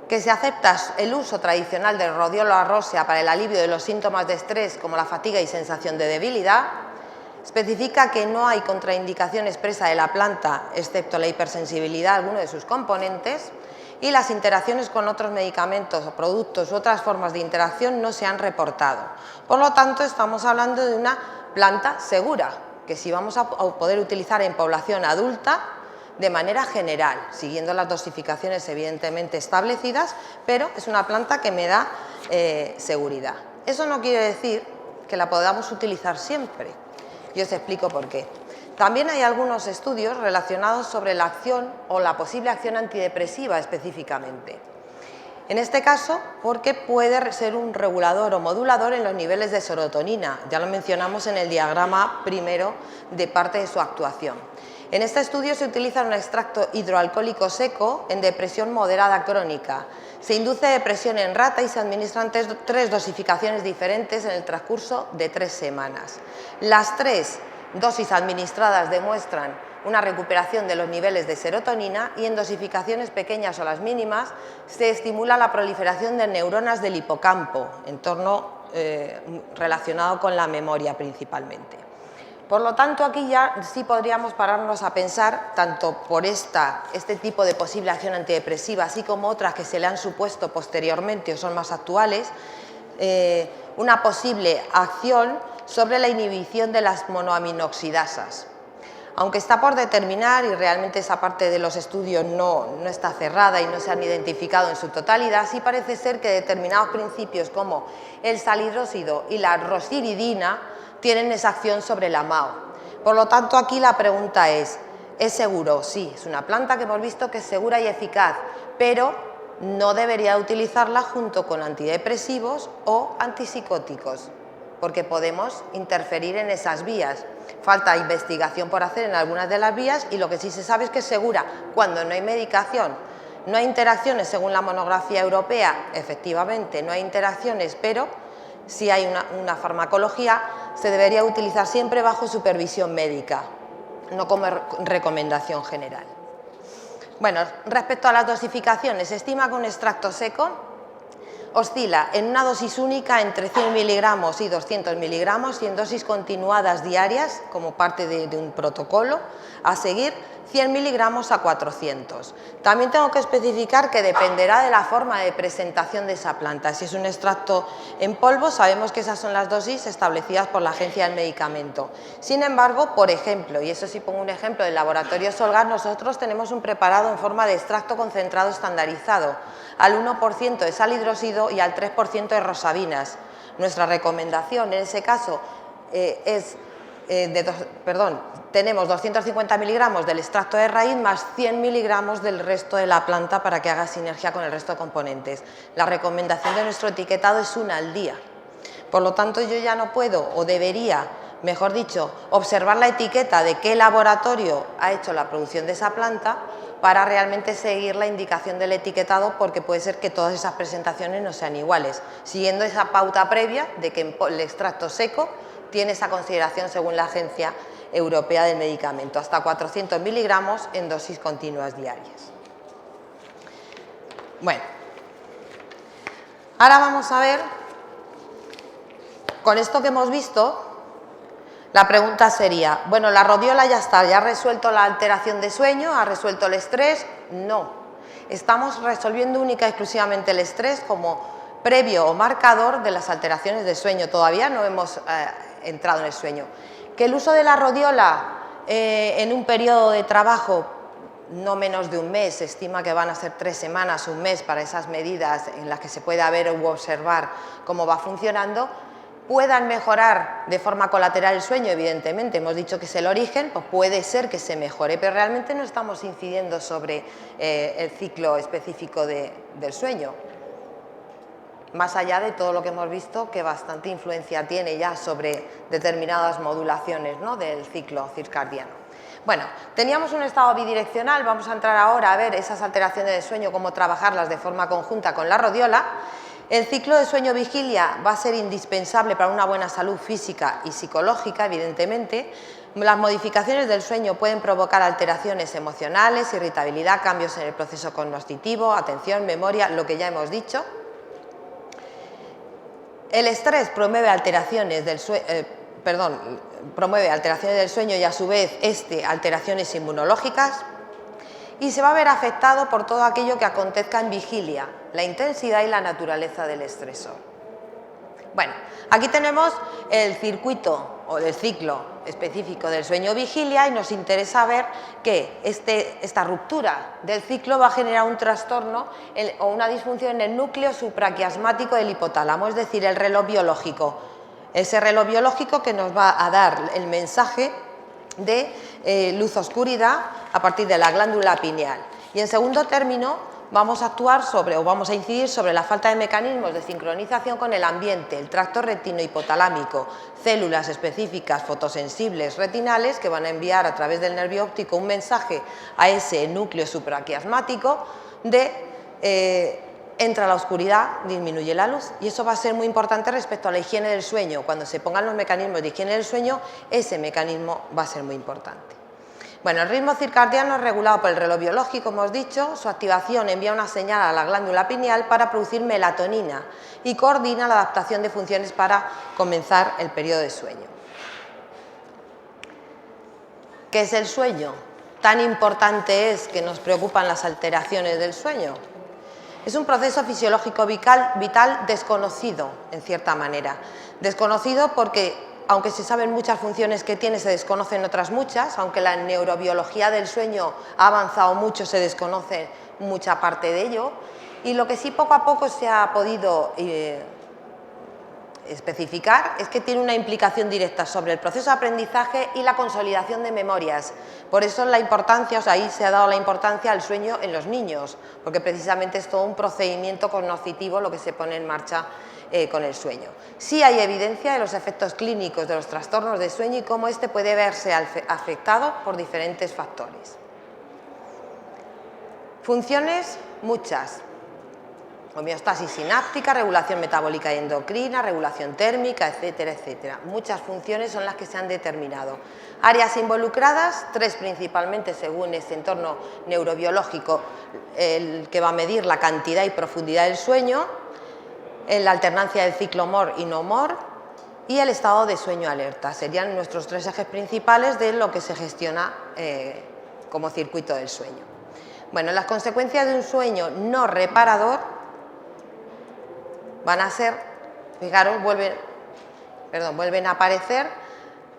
que se acepta el uso tradicional del Rhodiola rosea para el alivio de los síntomas de estrés como la fatiga y sensación de debilidad. Especifica que no hay contraindicación expresa de la planta, excepto la hipersensibilidad a alguno de sus componentes, y las interacciones con otros medicamentos o productos u otras formas de interacción no se han reportado. Por lo tanto, estamos hablando de una planta segura, que sí vamos a poder utilizar en población adulta de manera general, siguiendo las dosificaciones evidentemente establecidas, pero es una planta que me da seguridad. Eso no quiere decir que la podamos utilizar siempre. Yo os explico por qué. También hay algunos estudios relacionados sobre la acción o la posible acción antidepresiva específicamente. En este caso, porque puede ser un regulador o modulador en los niveles de serotonina. Ya lo mencionamos en el diagrama primero de parte de su actuación. En este estudio se utiliza un extracto hidroalcohólico seco en depresión moderada crónica. Se induce depresión en rata y se administran tres dosificaciones diferentes en el transcurso de 3 semanas. Las 3 dosis administradas demuestran una recuperación de los niveles de serotonina y en dosificaciones pequeñas o las mínimas se estimula la proliferación de neuronas del hipocampo, entorno relacionado con la memoria principalmente. Por lo tanto, aquí ya sí podríamos pararnos a pensar, tanto por este tipo de posible acción antidepresiva, así como otras que se le han supuesto posteriormente o son más actuales, una posible acción sobre la inhibición de las monoaminoxidasas. Aunque está por determinar, y realmente esa parte de los estudios no está cerrada y no se han identificado en su totalidad, sí parece ser que determinados principios como el salhidróxido y la rosiridina tienen esa acción sobre la MAO. Por lo tanto, aquí la pregunta ¿es seguro? Sí, es una planta que hemos visto que es segura y eficaz, pero no debería utilizarla junto con antidepresivos o antipsicóticos, porque podemos interferir en esas vías. Falta investigación por hacer en algunas de las vías y lo que sí se sabe es que es segura cuando no hay medicación. No hay interacciones según la monografía europea, efectivamente no hay interacciones, pero si hay una farmacología, se debería utilizar siempre bajo supervisión médica, no como recomendación general. Bueno, respecto a las dosificaciones, se estima que un extracto seco oscila en una dosis única entre 100 miligramos y 200 miligramos y en dosis continuadas diarias, como parte de un protocolo, a seguir 100 miligramos a 400. También tengo que especificar que dependerá de la forma de presentación de esa planta. Si es un extracto en polvo, sabemos que esas son las dosis establecidas por la Agencia del Medicamento. Sin embargo, por ejemplo, y eso sí pongo un ejemplo del laboratorio Solgar, nosotros tenemos un preparado en forma de extracto concentrado estandarizado, al 1% de salhidróxido y al 3% de rosabinas. Nuestra recomendación en ese caso tenemos 250 miligramos del extracto de raíz más 100 miligramos del resto de la planta para que haga sinergia con el resto de componentes. La recomendación de nuestro etiquetado es 1 al día. Por lo tanto, yo ya no puedo, o debería, mejor dicho, observar la etiqueta de qué laboratorio ha hecho la producción de esa planta para realmente seguir la indicación del etiquetado, porque puede ser que todas esas presentaciones no sean iguales, siguiendo esa pauta previa de que el extracto seco tiene esa consideración según la Agencia Europea del Medicamento, hasta 400 miligramos en dosis continuas diarias. Bueno, ahora vamos a ver, con esto que hemos visto, la pregunta sería, bueno, la rodiola ya está, ¿ya ha resuelto la alteración de sueño? ¿Ha resuelto el estrés? No. Estamos resolviendo única y exclusivamente el estrés como previo o marcador de las alteraciones de sueño. Todavía no hemos entrado en el sueño. Que el uso de la rodiola en un periodo de trabajo no menos de un mes, se estima que van a ser 3 semanas, un mes para esas medidas en las que se puede ver u observar cómo va funcionando, puedan mejorar de forma colateral el sueño, evidentemente, hemos dicho que es el origen, pues puede ser que se mejore, pero realmente no estamos incidiendo sobre el ciclo específico del sueño, más allá de todo lo que hemos visto que bastante influencia tiene ya sobre determinadas modulaciones, ¿no?, del ciclo circadiano. Bueno, teníamos un estado bidireccional, vamos a entrar ahora a ver esas alteraciones del sueño, cómo trabajarlas de forma conjunta con la rodiola. El ciclo de sueño-vigilia va a ser indispensable para una buena salud física y psicológica, evidentemente. Las modificaciones del sueño pueden provocar alteraciones emocionales, irritabilidad, cambios en el proceso cognitivo, atención, memoria, lo que ya hemos dicho. El estrés promueve alteraciones del sueño y a su vez alteraciones inmunológicas, y se va a ver afectado por todo aquello que acontezca en vigilia, la intensidad y la naturaleza del estresor. Bueno, aquí tenemos el circuito o el ciclo específico del sueño-vigilia y nos interesa ver que esta ruptura del ciclo va a generar un trastorno o una disfunción en el núcleo supraquiasmático del hipotálamo, es decir, el reloj biológico. Ese reloj biológico que nos va a dar el mensaje de luz-oscuridad a partir de la glándula pineal. Y en segundo término vamos a incidir sobre la falta de mecanismos de sincronización con el ambiente, el tracto retino-hipotalámico, células específicas fotosensibles retinales que van a enviar a través del nervio óptico un mensaje a ese núcleo supraquiasmático de entra la oscuridad, disminuye la luz, y eso va a ser muy importante respecto a la higiene del sueño. Cuando se pongan los mecanismos de higiene del sueño, ese mecanismo va a ser muy importante. Bueno, el ritmo circadiano es regulado por el reloj biológico, como hemos dicho. Su activación envía una señal a la glándula pineal para producir melatonina y coordina la adaptación de funciones para comenzar el periodo de sueño. ¿Qué es el sueño? Tan importante es que nos preocupan las alteraciones del sueño. Es un proceso fisiológico vital desconocido, en cierta manera. Desconocido porque, aunque se saben muchas funciones que tiene, se desconocen otras muchas. Aunque la neurobiología del sueño ha avanzado mucho, se desconoce mucha parte de ello. Y lo que sí poco a poco se ha podido especificar es que tiene una implicación directa sobre el proceso de aprendizaje y la consolidación de memorias. Por eso la importancia, ahí se ha dado la importancia al sueño en los niños, porque precisamente es todo un procedimiento cognitivo lo que se pone en marcha con el sueño. Sí hay evidencia de los efectos clínicos de los trastornos de sueño y cómo este puede verse afectado por diferentes factores. Funciones, muchas. Homeostasis sináptica, regulación metabólica y endocrina, regulación térmica, etcétera, etcétera. Muchas funciones son las que se han determinado. Áreas involucradas, 3 principalmente según este entorno neurobiológico, el que va a medir la cantidad y profundidad del sueño, la alternancia del ciclo MOR y no MOR y el estado de sueño alerta. Serían nuestros 3 ejes principales de lo que se gestiona como circuito del sueño. Bueno, las consecuencias de un sueño no reparador van a ser, fijaros, vuelven a aparecer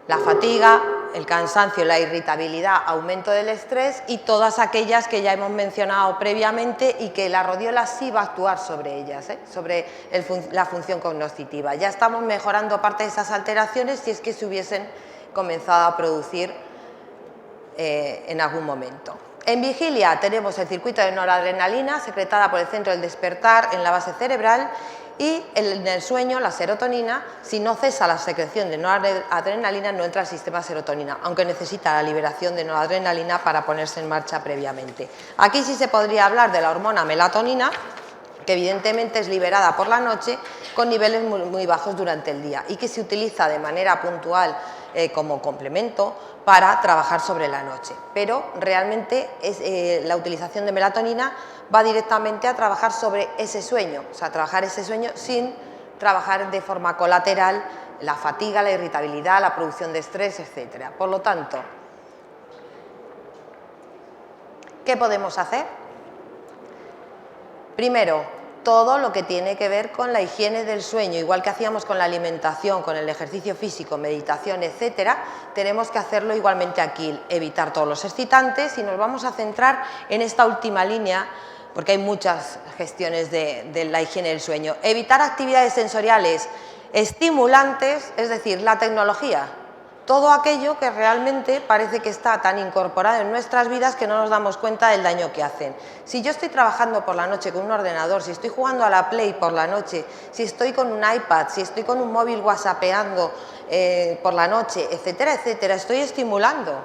la fatiga, el cansancio, la irritabilidad, aumento del estrés y todas aquellas que ya hemos mencionado previamente y que la rodiola sí va a actuar sobre ellas, sobre la función cognitiva. Ya estamos mejorando parte de esas alteraciones si es que se hubiesen comenzado a producir en algún momento. En vigilia tenemos el circuito de noradrenalina secretada por el centro del despertar en la base cerebral y en el sueño la serotonina. Si no cesa la secreción de noradrenalina no entra al sistema serotonina, aunque necesita la liberación de noradrenalina para ponerse en marcha previamente. Aquí sí se podría hablar de la hormona melatonina, que evidentemente es liberada por la noche con niveles muy bajos durante el día y que se utiliza de manera puntual como complemento para trabajar sobre la noche. Pero realmente la utilización de melatonina va directamente a trabajar sobre ese sueño, o sea, trabajar ese sueño sin trabajar de forma colateral la fatiga, la irritabilidad, la producción de estrés, etc. Por lo tanto, ¿qué podemos hacer? Primero, todo lo que tiene que ver con la higiene del sueño, igual que hacíamos con la alimentación, con el ejercicio físico, meditación, etcétera, tenemos que hacerlo igualmente aquí, evitar todos los excitantes, y nos vamos a centrar en esta última línea, porque hay muchas gestiones de la higiene del sueño. Evitar actividades sensoriales estimulantes, es decir, la tecnología, todo aquello que realmente parece que está tan incorporado en nuestras vidas que no nos damos cuenta del daño que hacen. Si yo estoy trabajando por la noche con un ordenador, si estoy jugando a la Play por la noche, si estoy con un iPad, si estoy con un móvil whatsappeando por la noche, etcétera, etcétera, estoy estimulando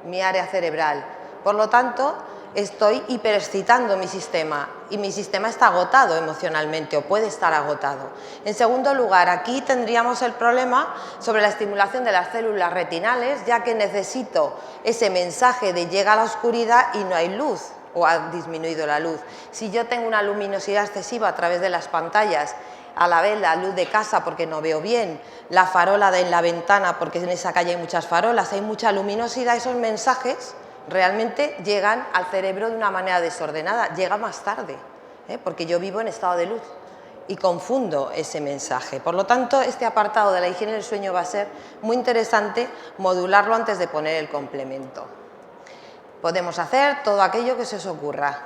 mi área cerebral. Por lo tanto, estoy hiperexcitando mi sistema y mi sistema está agotado emocionalmente o puede estar agotado. En segundo lugar, aquí tendríamos el problema sobre la estimulación de las células retinales, ya que necesito ese mensaje de llega a la oscuridad y no hay luz o ha disminuido la luz. Si yo tengo una luminosidad excesiva a través de las pantallas, a la vez la luz de casa porque no veo bien, la farola en la ventana porque en esa calle hay muchas farolas, hay mucha luminosidad, esos mensajes realmente llegan al cerebro de una manera desordenada, llega más tarde, porque yo vivo en estado de luz y confundo ese mensaje. Por lo tanto, este apartado de la higiene del sueño va a ser muy interesante modularlo antes de poner el complemento. Podemos hacer todo aquello que se os ocurra,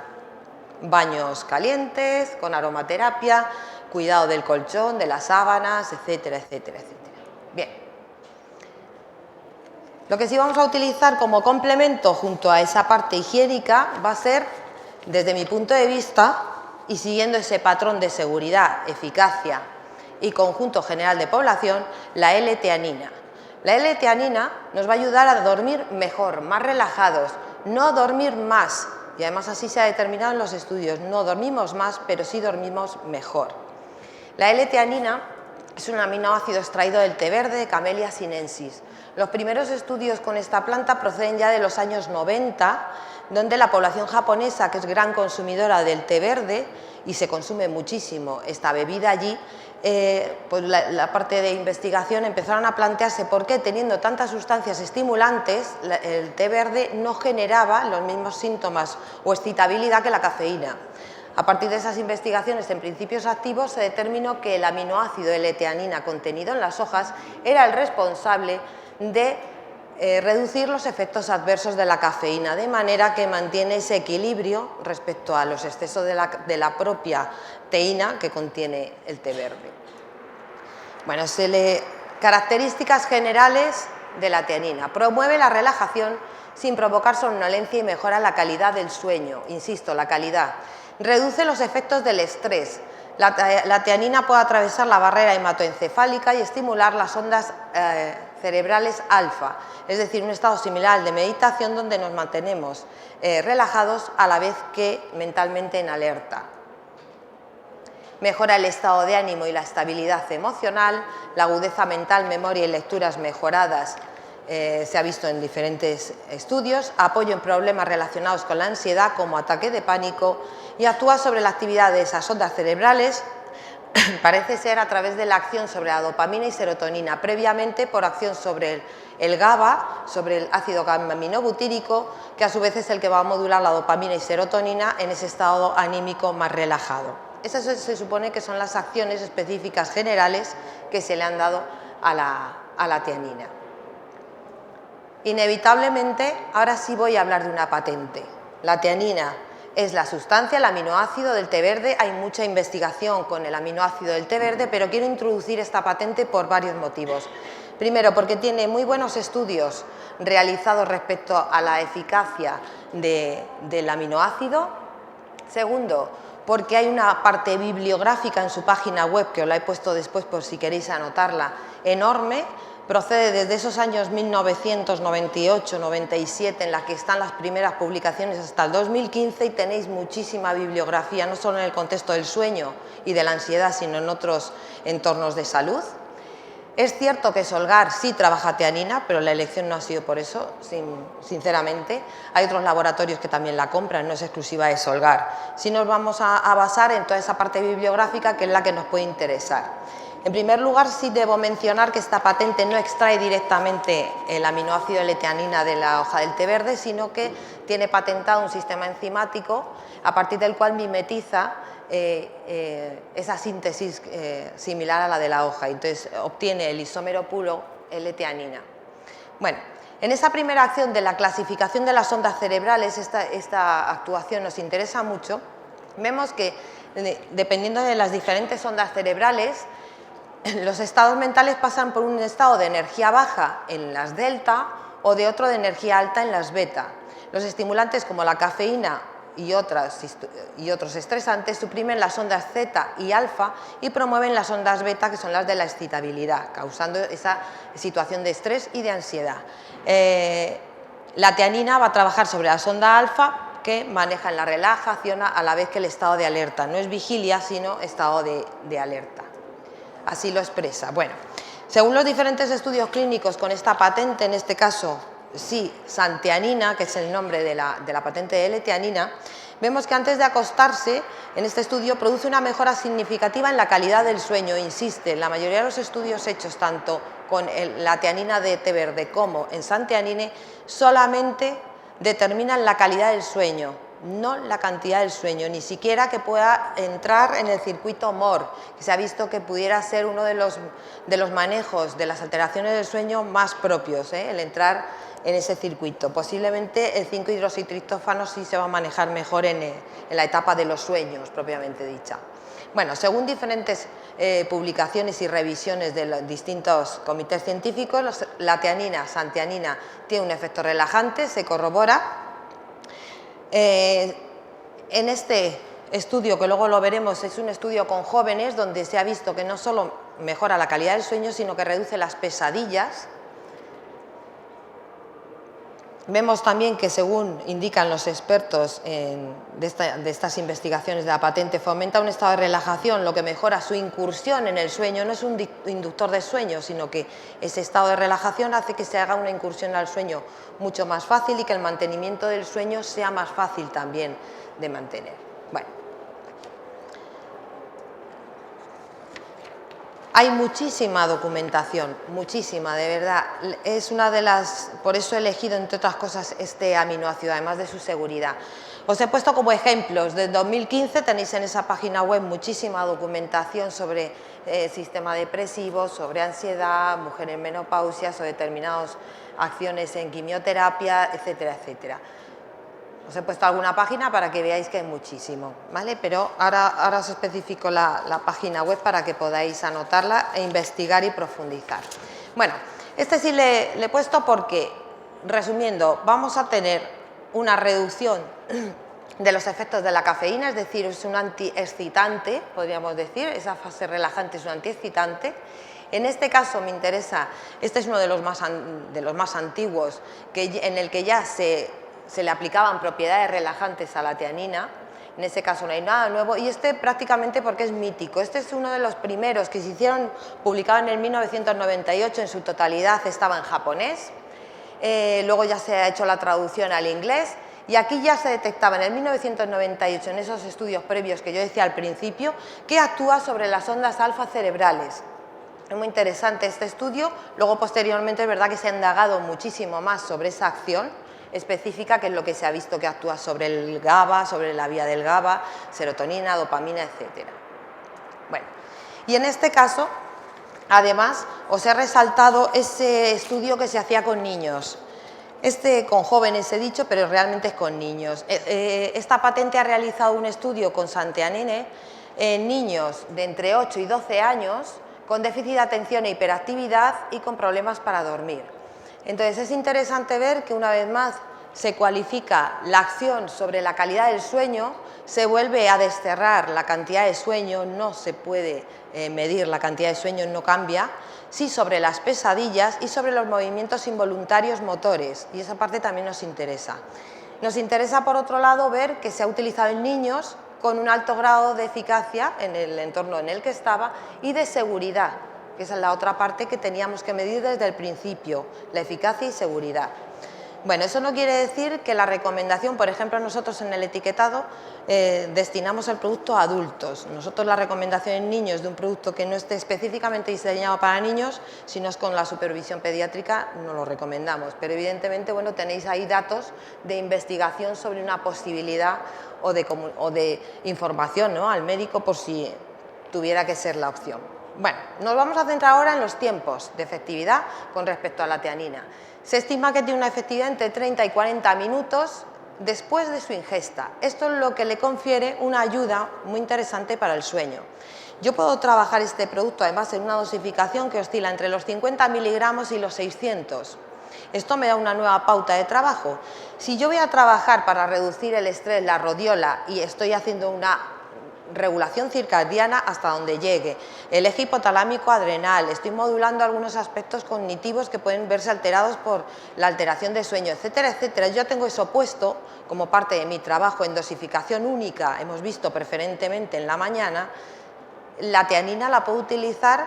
baños calientes, con aromaterapia, cuidado del colchón, de las sábanas, etcétera, etcétera, etcétera. Bien. Lo que sí vamos a utilizar como complemento junto a esa parte higiénica va a ser, desde mi punto de vista, y siguiendo ese patrón de seguridad, eficacia y conjunto general de población, la L-teanina. La L-teanina nos va a ayudar a dormir mejor, más relajados, no dormir más, y además así se ha determinado en los estudios, no dormimos más, pero sí dormimos mejor. La L-teanina es un aminoácido extraído del té verde de Camellia sinensis. Los primeros estudios con esta planta proceden ya de los años 90, donde la población japonesa, que es gran consumidora del té verde, y se consume muchísimo esta bebida allí, pues la parte de investigación empezaron a plantearse por qué, teniendo tantas sustancias estimulantes, el té verde no generaba los mismos síntomas o excitabilidad que la cafeína. A partir de esas investigaciones en principios activos se determinó que el aminoácido L-teanina contenido en las hojas era el responsable de reducir los efectos adversos de la cafeína, de manera que mantiene ese equilibrio respecto a los excesos de la propia teína que contiene el té verde. Bueno, características generales de la teanina. Promueve la relajación sin provocar somnolencia y mejora la calidad del sueño, insisto, la calidad. Reduce los efectos del estrés. La teanina puede atravesar la barrera hematoencefálica y estimular las ondas cerebrales alfa, es decir, un estado similar al de meditación donde nos mantenemos relajados a la vez que mentalmente en alerta. Mejora el estado de ánimo y la estabilidad emocional, la agudeza mental, memoria y lecturas mejoradas. Se ha visto en diferentes estudios, apoyo en problemas relacionados con la ansiedad como ataque de pánico y actúa sobre la actividad de esas ondas cerebrales, parece ser a través de la acción sobre la dopamina y serotonina, previamente por acción sobre el GABA, sobre el ácido gamma-aminobutírico, que a su vez es el que va a modular la dopamina y serotonina en ese estado anímico más relajado. Esas se supone que son las acciones específicas generales que se le han dado a la teanina. Inevitablemente, ahora sí voy a hablar de una patente. La teanina es la sustancia, el aminoácido del té verde. Hay mucha investigación con el aminoácido del té verde, pero quiero introducir esta patente por varios motivos. Primero, porque tiene muy buenos estudios realizados respecto a la eficacia del aminoácido. Segundo, porque hay una parte bibliográfica en su página web, que os la he puesto después por si queréis anotarla, enorme. Procede desde esos años 1998-97 en la que están las primeras publicaciones hasta el 2015 y tenéis muchísima bibliografía, no solo en el contexto del sueño y de la ansiedad, sino en otros entornos de salud. Es cierto que Solgar sí trabaja teanina, pero la elección no ha sido por eso, sinceramente. Hay otros laboratorios que también la compran, no es exclusiva de Solgar. Sí nos vamos a basar en toda esa parte bibliográfica que es la que nos puede interesar. En primer lugar, sí debo mencionar que esta patente no extrae directamente el aminoácido L-teanina de la hoja del té verde, sino que tiene patentado un sistema enzimático a partir del cual mimetiza esa síntesis similar a la de la hoja. Entonces obtiene el isómero puro L-teanina. Bueno, en esa primera acción de la clasificación de las ondas cerebrales, esta actuación nos interesa mucho. Vemos que dependiendo de las diferentes ondas cerebrales, los estados mentales pasan por un estado de energía baja en las delta o de otro de energía alta en las beta. Los estimulantes como la cafeína y otros estresantes suprimen las ondas zeta y alfa y promueven las ondas beta, que son las de la excitabilidad, causando esa situación de estrés y de ansiedad. La tianina va a trabajar sobre las ondas alfa, que manejan la relajación a la vez que el estado de alerta. No es vigilia, sino estado de alerta. Así lo expresa. Bueno, según los diferentes estudios clínicos con esta patente, en este caso, sí, santianina, que es el nombre de la patente de L-tianina, vemos que antes de acostarse, en este estudio, produce una mejora significativa en la calidad del sueño. Insiste, en la mayoría de los estudios hechos tanto con la tianina de té verde como en santianine, solamente determinan la calidad del sueño, no la cantidad del sueño, ni siquiera que pueda entrar en el circuito MOR, que se ha visto que pudiera ser uno de los manejos de las alteraciones del sueño más propios, el entrar en ese circuito. Posiblemente el 5-hidroxitriptófano sí se va a manejar mejor en la etapa de los sueños, propiamente dicha. Bueno, según diferentes publicaciones y revisiones de los distintos comités científicos, la tianina, santianina, tiene un efecto relajante, se corrobora. En este estudio, que luego lo veremos, es un estudio con jóvenes donde se ha visto que no solo mejora la calidad del sueño, sino que reduce las pesadillas. Vemos también que, según indican los expertos de estas investigaciones de la patente, fomenta un estado de relajación, lo que mejora su incursión en el sueño. No es un inductor de sueño, sino que ese estado de relajación hace que se haga una incursión al sueño mucho más fácil y que el mantenimiento del sueño sea más fácil también de mantener. Bueno. Hay muchísima documentación, muchísima, de verdad. Es una de las, por eso he elegido, entre otras cosas, este aminoácido, además de su seguridad. Os he puesto como ejemplos. De 2015 tenéis en esa página web muchísima documentación sobre sistema depresivo, sobre ansiedad, mujeres en menopausia, sobre determinadas acciones en quimioterapia, etcétera, etcétera. Os he puesto alguna página para que veáis que hay muchísimo, ¿vale? Pero ahora os especifico la página web para que podáis anotarla e investigar y profundizar. Bueno, este sí le he puesto porque, resumiendo, vamos a tener una reducción de los efectos de la cafeína, es decir, es un antiexcitante, podríamos decir, esa fase relajante es un antiexcitante. En este caso me interesa, este es uno de los más antiguos, en el que ya se le aplicaban propiedades relajantes a la tianina. En ese caso no hay nada nuevo, y este prácticamente porque es mítico. Este es uno de los primeros que se hicieron, publicado en el 1998, en su totalidad estaba en japonés, luego ya se ha hecho la traducción al inglés, y aquí ya se detectaba en el 1998, en esos estudios previos que yo decía al principio, que actúa sobre las ondas alfa cerebrales. Es muy interesante este estudio. Luego, posteriormente, es verdad que se ha indagado muchísimo más sobre esa acción específica, que es lo que se ha visto que actúa sobre el GABA, sobre la vía del GABA, serotonina, dopamina, etc. Bueno, y en este caso, además, os he resaltado ese estudio que se hacía con niños. Con jóvenes he dicho, pero realmente es con niños. Esta patente ha realizado un estudio con santianine en niños de entre 8 y 12 años con déficit de atención e hiperactividad y con problemas para dormir. Entonces es interesante ver que una vez más se cualifica la acción sobre la calidad del sueño, se vuelve a desterrar la cantidad de sueño, no se puede medir la cantidad de sueño, no cambia, sí sobre las pesadillas y sobre los movimientos involuntarios motores, y esa parte también nos interesa. Nos interesa, por otro lado, ver que se ha utilizado en niños con un alto grado de eficacia en el entorno en el que estaba y de seguridad, que esa es la otra parte que teníamos que medir desde el principio, la eficacia y seguridad. Bueno, eso no quiere decir que la recomendación, por ejemplo, nosotros en el etiquetado destinamos el producto a adultos. Nosotros la recomendación en niños de un producto que no esté específicamente diseñado para niños, si no es con la supervisión pediátrica, no lo recomendamos. Pero evidentemente, bueno, tenéis ahí datos de investigación sobre una posibilidad o de información, ¿no?, al médico por si tuviera que ser la opción. Bueno, nos vamos a centrar ahora en los tiempos de efectividad con respecto a la tianina. Se estima que tiene una efectividad entre 30 y 40 minutos después de su ingesta. Esto es lo que le confiere una ayuda muy interesante para el sueño. Yo puedo trabajar este producto además en una dosificación que oscila entre los 50 miligramos y los 600. Esto me da una nueva pauta de trabajo. Si yo voy a trabajar para reducir el estrés, la rodiola, y estoy haciendo una regulación circadiana hasta donde llegue, el eje hipotalámico adrenal, estoy modulando algunos aspectos cognitivos que pueden verse alterados por la alteración de sueño, etcétera, etcétera. Yo tengo eso puesto como parte de mi trabajo en dosificación única, hemos visto preferentemente en la mañana. La teanina la puedo utilizar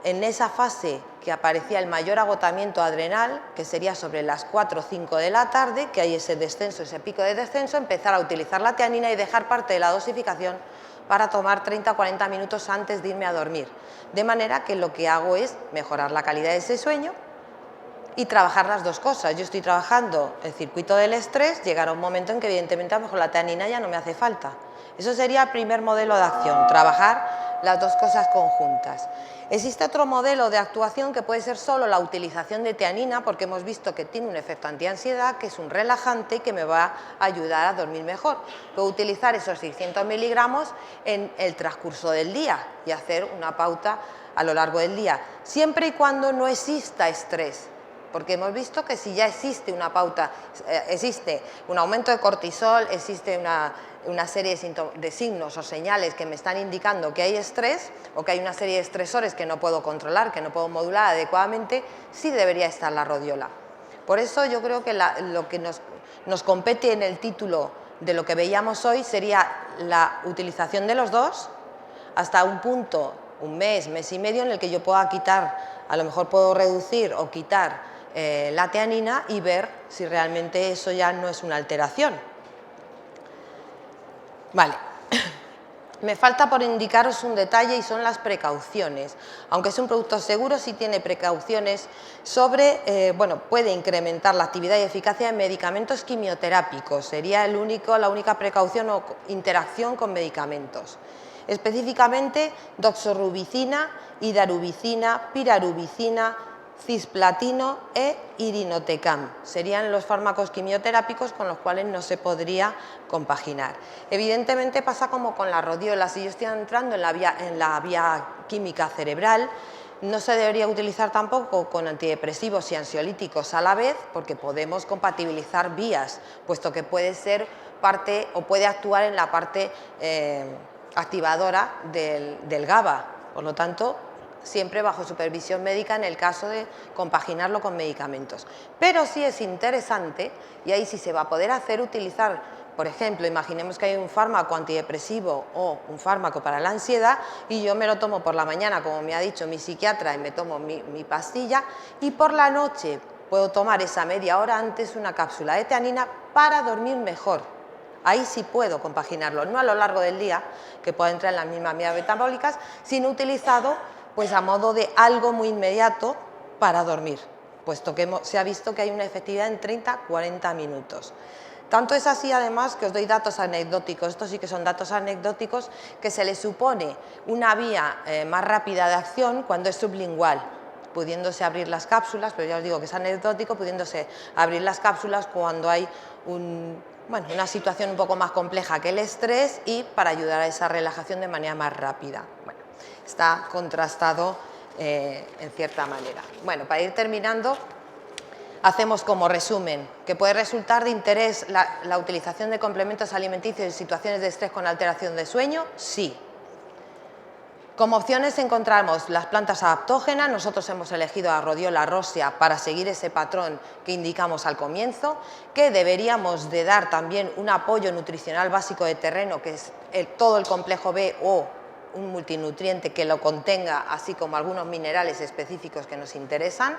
en esa fase que aparecía el mayor agotamiento adrenal, que sería sobre las 4 o 5 de la tarde, que hay ese descenso, ese pico de descenso, empezar a utilizar la teanina y dejar parte de la dosificación para tomar 30 o 40 minutos antes de irme a dormir. De manera que lo que hago es mejorar la calidad de ese sueño y trabajar las dos cosas. Yo estoy trabajando el circuito del estrés, llegará un momento en que evidentemente a lo mejor la teanina ya no me hace falta. Eso sería el primer modelo de acción, trabajar las dos cosas conjuntas. Existe otro modelo de actuación que puede ser solo la utilización de teanina, porque hemos visto que tiene un efecto antiansiedad, que es un relajante y que me va a ayudar a dormir mejor. Puedo utilizar esos 600 miligramos en el transcurso del día y hacer una pauta a lo largo del día, siempre y cuando no exista estrés. Porque hemos visto que si ya existe una pauta, existe un aumento de cortisol, existe una serie de signos o señales que me están indicando que hay estrés o que hay una serie de estresores que no puedo controlar, que no puedo modular adecuadamente, sí debería estar la rodiola. Por eso yo creo que lo que nos compete en el título de lo que veíamos hoy sería la utilización de los dos hasta un punto, un mes, mes y medio, en el que yo pueda quitar, a lo mejor puedo reducir o quitar la teanina y ver si realmente eso ya no es una alteración. Vale, me falta por indicaros un detalle y son las precauciones. Aunque es un producto seguro, sí tiene precauciones sobre, puede incrementar la actividad y eficacia de medicamentos quimioterápicos. Sería la única precaución o interacción con medicamentos. Específicamente, doxorubicina, hidarubicina, pirarubicina, cisplatino e irinotecam. Serían los fármacos quimioterápicos con los cuales no se podría compaginar. Evidentemente pasa como con la rodiola. Si yo estoy entrando en la vía química cerebral, no se debería utilizar tampoco con antidepresivos y ansiolíticos a la vez, porque podemos compatibilizar vías, puesto que puede ser parte o puede actuar en la parte activadora del GABA. Por lo tanto, siempre bajo supervisión médica en el caso de compaginarlo con medicamentos. Pero sí es interesante, y ahí sí se va a poder hacer, utilizar, por ejemplo, imaginemos que hay un fármaco antidepresivo o un fármaco para la ansiedad y yo me lo tomo por la mañana, como me ha dicho mi psiquiatra, y me tomo mi pastilla, y por la noche puedo tomar esa media hora antes una cápsula de teanina para dormir mejor. Ahí sí puedo compaginarlo, no a lo largo del día, que pueda entrar en las mismas vías metabólicas, sino utilizado pues a modo de algo muy inmediato para dormir, puesto que se ha visto que hay una efectividad en 30-40 minutos. Tanto es así, además, que os doy datos anecdóticos. Estos sí que son datos anecdóticos, que se le supone una vía más rápida de acción cuando es sublingual, pudiéndose abrir las cápsulas, pero ya os digo que es anecdótico, pudiéndose abrir las cápsulas cuando hay una situación un poco más compleja que el estrés y para ayudar a esa relajación de manera más rápida. Bueno, está contrastado en cierta manera. Bueno, para ir terminando, hacemos como resumen que puede resultar de interés la utilización de complementos alimenticios en situaciones de estrés con alteración de sueño. Sí. Como opciones encontramos las plantas adaptógenas. Nosotros hemos elegido a Rhodiola rosea para seguir ese patrón que indicamos al comienzo, que deberíamos de dar también un apoyo nutricional básico de terreno, que es todo el complejo B o un multinutriente que lo contenga, así como algunos minerales específicos que nos interesan.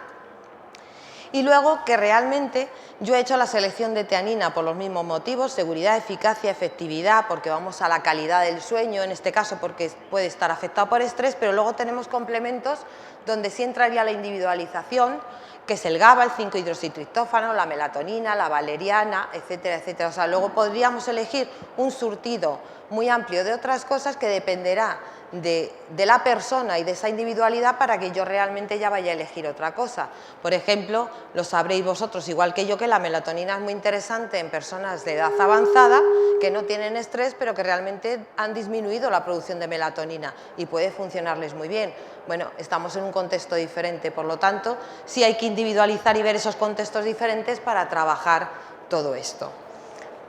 Y luego que realmente yo he hecho la selección de teanina por los mismos motivos: seguridad, eficacia, efectividad, porque vamos a la calidad del sueño, en este caso porque puede estar afectado por estrés, pero luego tenemos complementos donde sí entraría la individualización, que es el GABA, el 5-hidroxitriptófano, la melatonina, la valeriana, etcétera, etcétera. O sea, luego podríamos elegir un surtido muy amplio de otras cosas que dependerá de la persona y de esa individualidad para que yo realmente ya vaya a elegir otra cosa. Por ejemplo, lo sabréis vosotros igual que yo, que la melatonina es muy interesante en personas de edad avanzada que no tienen estrés pero que realmente han disminuido la producción de melatonina y puede funcionarles muy bien. Bueno, estamos en un contexto diferente, por lo tanto, sí hay que individualizar y ver esos contextos diferentes para trabajar todo esto.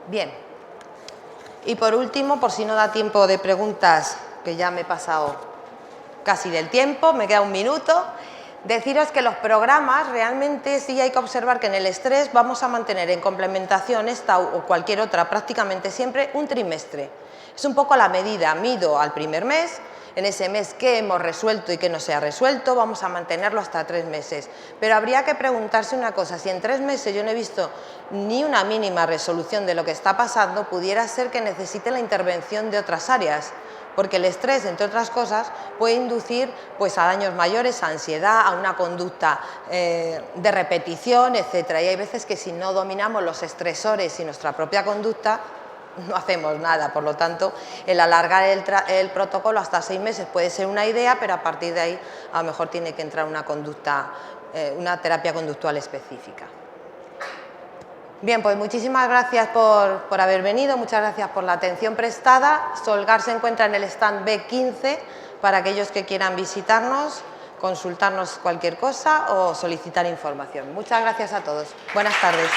Bien, y por último, por si no da tiempo de preguntas, que ya me he pasado casi del tiempo, me queda un minuto, deciros que los programas realmente sí hay que observar que en el estrés vamos a mantener en complementación esta o cualquier otra prácticamente siempre un trimestre. Es un poco la medida, mido al primer mes, en ese mes qué hemos resuelto y qué no se ha resuelto, vamos a mantenerlo hasta 3 meses. Pero habría que preguntarse una cosa, si en 3 meses yo no he visto ni una mínima resolución de lo que está pasando, pudiera ser que necesite la intervención de otras áreas, porque el estrés, entre otras cosas, puede inducir pues, a daños mayores, a ansiedad, a una conducta de repetición, etc. Y hay veces que si no dominamos los estresores y nuestra propia conducta, no hacemos nada. Por lo tanto, el alargar el protocolo hasta 6 meses puede ser una idea, pero a partir de ahí a lo mejor tiene que entrar una conducta, una terapia conductual específica. Bien, pues muchísimas gracias por haber venido, muchas gracias por la atención prestada. Solgar se encuentra en el stand B15 para aquellos que quieran visitarnos, consultarnos cualquier cosa o solicitar información. Muchas gracias a todos. Buenas tardes.